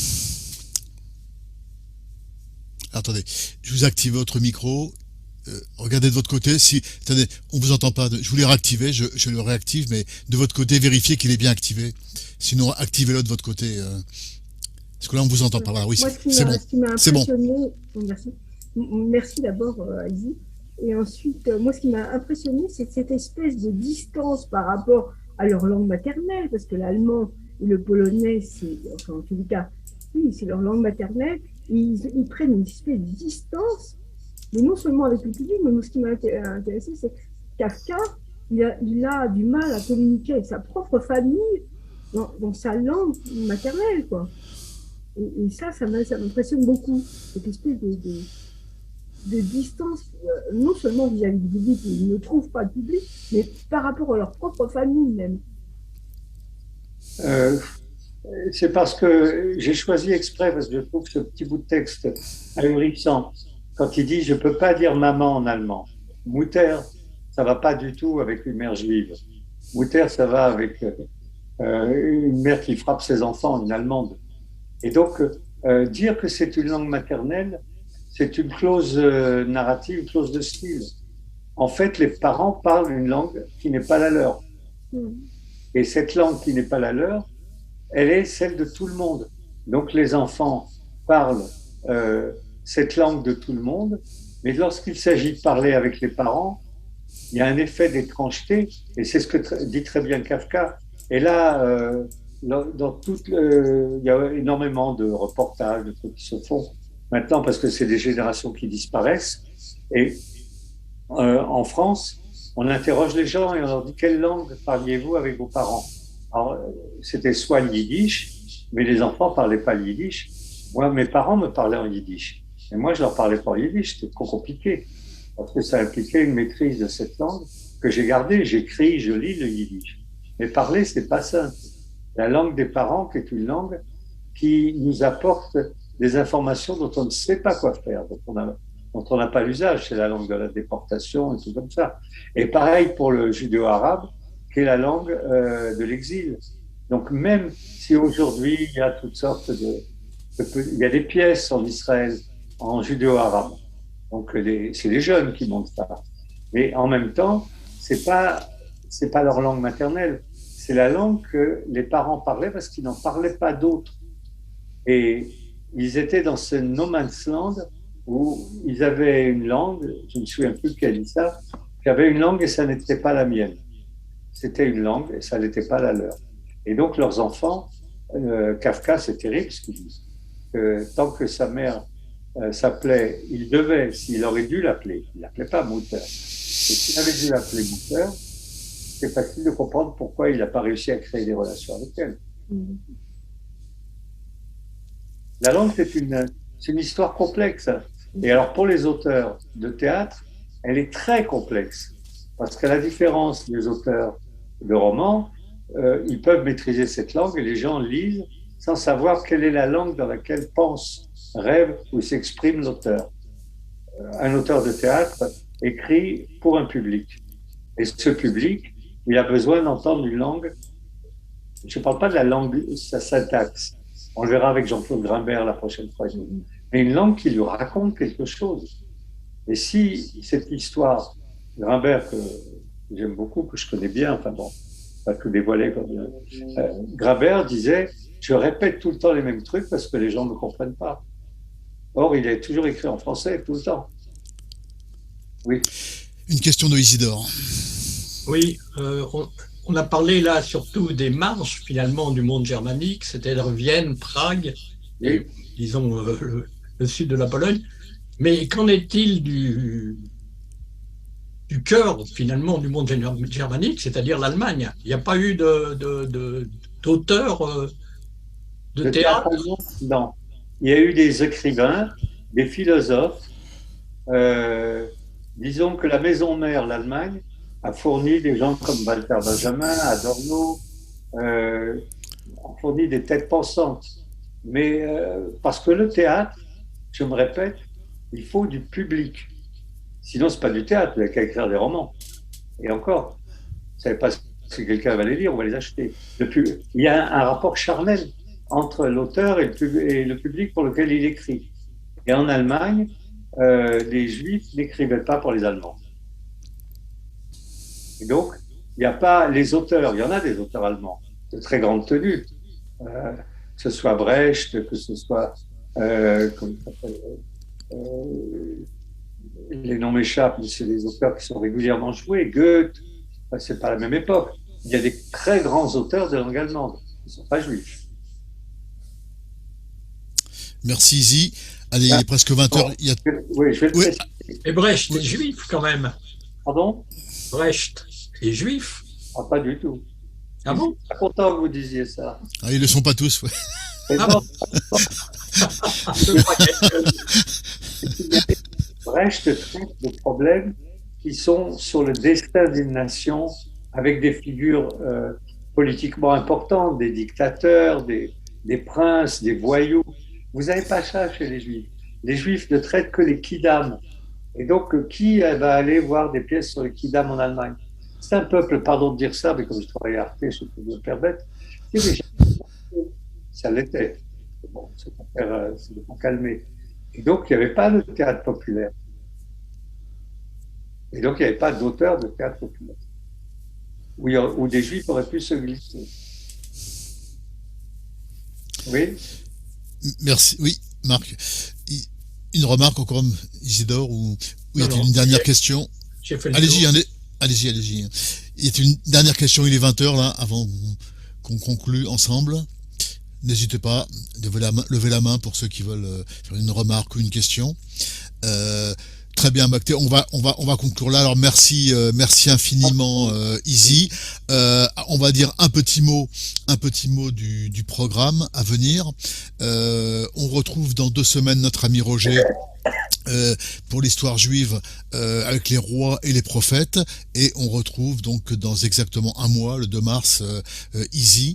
Alors, attendez, je vous active votre micro. Regardez de votre côté. Attendez, on vous entend pas. Je voulais réactiver, je le réactive, mais de votre côté, vérifiez qu'il est bien activé. Sinon, activez-le de votre côté. Parce que là, on vous entend pas. Voilà, oui, moi, c'est bon. Ce qui m'a impressionné, bon. Merci d'abord, Izzy. Et ensuite, moi, ce qui m'a impressionné, c'est cette espèce de distance par rapport à leur langue maternelle, parce que l'allemand et le polonais, c'est, enfin, en tous les cas, oui, c'est leur langue maternelle. Ils prennent une espèce de distance, mais non seulement avec le public, mais moi, ce qui m'a intéressé, c'est Kafka, il a du mal à communiquer avec sa propre famille dans sa langue maternelle, quoi. Et ça m'impressionne beaucoup, cette espèce de distance, non seulement vis-à-vis du public, ils ne trouvent pas de public, mais par rapport à leur propre famille même. Euh, c'est parce que j'ai choisi exprès, parce que je trouve ce petit bout de texte ahurissant. Quand il dit « je ne peux pas dire maman en allemand ». Mutter, ça ne va pas du tout avec une mère juive. Mutter, ça va avec une mère qui frappe ses enfants, une allemande. Et donc, dire que c'est une langue maternelle, c'est une clause narrative, une clause de style. En fait, les parents parlent une langue qui n'est pas la leur. Et cette langue qui n'est pas la leur, elle est celle de tout le monde. Donc, les enfants parlent cette langue de tout le monde, mais lorsqu'il s'agit de parler avec les parents, il y a un effet d'étrangeté, et c'est ce que dit très bien Kafka. Et là, il y a énormément de reportages, de trucs qui se font maintenant parce que c'est des générations qui disparaissent. Et en France, on interroge les gens et on leur dit quelle langue parliez-vous avec vos parents. Alors, c'était soit le yiddish, mais les enfants ne parlaient pas le yiddish. Moi, mes parents me parlaient en yiddish. Et moi, je ne leur parlais pas en yiddish, c'était trop compliqué. Parce que ça impliquait une maîtrise de cette langue que j'ai gardée. J'écris, je lis le yiddish. Mais parler, c'est pas simple. La langue des parents, qui est une langue qui nous apporte des informations dont on ne sait pas quoi faire, dont on n'a pas l'usage. C'est la langue de la déportation et tout comme ça. Et pareil pour le judéo-arabe, qui est la langue de l'exil. Donc même si aujourd'hui il y a toutes sortes il y a des pièces en Israël en judéo-arabe. Donc c'est les jeunes qui montent ça. Mais en même temps, c'est pas leur langue maternelle. C'est la langue que les parents parlaient parce qu'ils n'en parlaient pas d'autres. Et ils étaient dans ce no man's land où ils avaient une langue, je ne me souviens plus qui a dit ça, j'avais une langue et ça n'était pas la mienne. C'était une langue et ça n'était pas la leur. Et donc leurs enfants, Kafka, c'est terrible ce qu'il dit, que tant que sa mère s'appelait, il devait, s'il aurait dû l'appeler, il ne l'appelait pas Mutter. Et s'il avait dû l'appeler Mutter, c'est facile de comprendre pourquoi il n'a pas réussi à créer des relations avec elle. La langue, c'est une histoire complexe. Et alors, pour les auteurs de théâtre, elle est très complexe. Parce qu'à la différence des auteurs de romans, ils peuvent maîtriser cette langue et les gens lisent sans savoir quelle est la langue dans laquelle pense, rêve ou s'exprime l'auteur. Un auteur de théâtre écrit pour un public. Et ce public, il a besoin d'entendre une langue. Je ne parle pas de la langue, sa syntaxe. On le verra avec Jean-Claude Grimbert la prochaine fois. Mais une langue qui lui raconte quelque chose. Et si cette histoire, Grimbert, que j'aime beaucoup, que je connais bien, enfin bon, pas tout dévoiler comme Grimbert disait, je répète tout le temps les mêmes trucs parce que les gens ne me comprennent pas. Or, il est toujours écrit en français tout le temps. Oui. Une question de Isidore. Oui, on a parlé là surtout des marges finalement du monde germanique, c'est-à-dire Vienne, Prague, Oui. et disons le sud de la Pologne. Mais qu'en est-il du cœur finalement du monde germanique, c'est-à-dire l'Allemagne? Il n'y a pas eu d'auteurs de théâtre? Non. Il y a eu des écrivains, des philosophes. Disons que la maison mère, l'Allemagne, a fourni des gens comme Walter Benjamin, Adorno, a fourni des têtes pensantes. Mais parce que le théâtre, je me répète, il faut du public. Sinon, ce n'est pas du théâtre, il n'y a qu'à écrire des romans. Et encore, vous ne savez pas si quelqu'un va les lire, on va les acheter. Il y a un rapport charnel entre l'auteur et le public pour lequel il écrit. Et en Allemagne, les Juifs n'écrivaient pas pour les Allemands. Et donc, il n'y a pas les auteurs, il y en a des auteurs allemands de très grande tenue, que ce soit Brecht, que ce soit les noms m'échappent, mais c'est des auteurs qui sont régulièrement joués. Goethe, c'est pas la même époque. Il y a des très grands auteurs de langue allemande qui ne sont pas juifs. Merci Izzy. Allez, il est presque 20h. Oui, je vais le préciser. Et Brecht est juif quand même. Pardon? Brecht est juif. Ah, pas du tout. Ah bon? Je suis pas content que vous disiez ça. Ah, ils le sont pas tous, ouais. Et Ah non, Je crois que- Brecht traite de problèmes qui sont sur le destin d'une nation avec des figures politiquement importantes, des dictateurs, des princes, des voyous. Vous n'avez pas ça chez les Juifs. Les Juifs ne traitent que les Kidam. Et donc, qui va aller voir des pièces sur les Kidam en Allemagne? C'est un peuple, pardon de dire ça, mais comme je travaille à Arte, je peux me permettre, ça l'était. Bon, c'est pour calmer. Et donc, il n'y avait pas de théâtre populaire. Et donc, il n'y avait pas d'auteur de théâtre populaire. Où des Juifs auraient pu se glisser. Oui? Merci. Oui, Marc. Une remarque encore, Isidore, ou il y a Non, une dernière question? J'ai fait le Allez-y, tour. allez-y. Il y a une dernière question, il est 20h là, avant qu'on conclue ensemble. N'hésitez pas, levez la main pour ceux qui veulent faire une remarque ou une question. Très bien, Bacté, on va conclure là. Alors merci infiniment, Izzy. On va dire un petit mot du programme à venir. On retrouve dans 2 semaines notre ami Roger pour l'histoire juive avec les rois et les prophètes, et on retrouve donc dans exactement un mois, le 2 mars, Izzy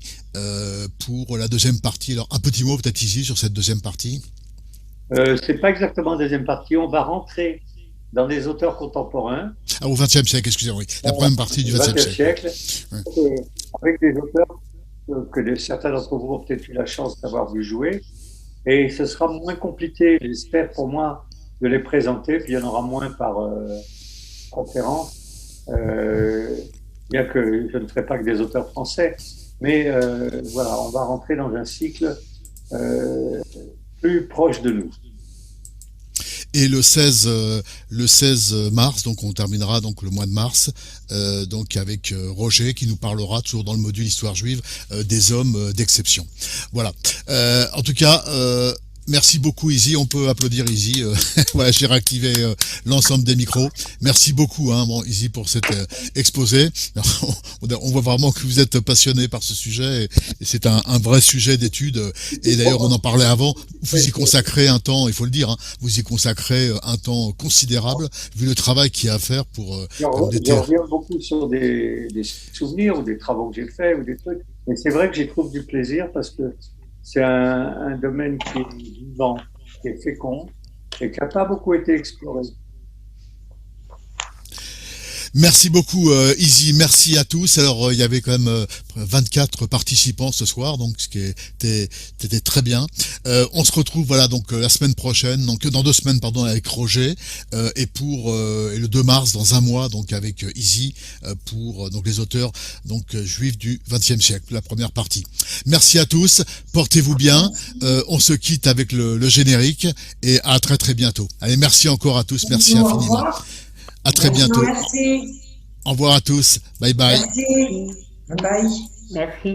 pour la deuxième partie. Alors un petit mot peut-être, Izzy, sur cette deuxième partie. C'est pas exactement la deuxième partie. On va rentrer dans des auteurs contemporains. Ah, au XXe siècle, excusez-moi, oui. La première partie du XXe siècle. Ouais. Avec des auteurs que certains d'entre vous ont peut-être eu la chance d'avoir vu jouer. Et ce sera moins compliqué, j'espère, pour moi, de les présenter. Puis il y en aura moins par conférence. Bien que je ne ferai pas que des auteurs français. Mais voilà, on va rentrer dans un cycle plus proche de nous. Et le 16 mars, donc on terminera donc le mois de mars, donc avec Roger qui nous parlera toujours dans le module Histoire juive des hommes d'exception. Voilà. En tout cas, merci beaucoup Izzy. On peut applaudir Izzy. Voilà, j'ai réactivé l'ensemble des micros. Merci beaucoup, Izzy, pour cet exposé. On voit vraiment que vous êtes passionné par ce sujet, et c'est un vrai sujet d'étude. Et d'ailleurs, on en parlait avant. Vous y consacrez un temps, il faut le dire, vous y consacrez un temps considérable, vu le travail qu'il y a à faire pour. Je reviens beaucoup sur des souvenirs ou des travaux que j'ai faits ou des trucs. Mais c'est vrai que j'y trouve du plaisir parce que c'est un domaine qui est vivant, qui est fécond et qui n'a pas beaucoup été exploré. Merci beaucoup Izzy, merci à tous. Alors il y avait quand même 24 participants ce soir, donc ce qui était très bien. On se retrouve donc la semaine prochaine, donc dans 2 semaines avec Roger, et le 2 mars dans un mois donc avec Izzy pour donc les auteurs donc juifs du XXe siècle, la première partie. Merci à tous, portez-vous bien. On se quitte avec le générique et à très très bientôt. Allez, merci encore à tous, merci infiniment. À très bientôt. Merci. Au revoir à tous. Bye bye. Merci. Bye bye. Merci.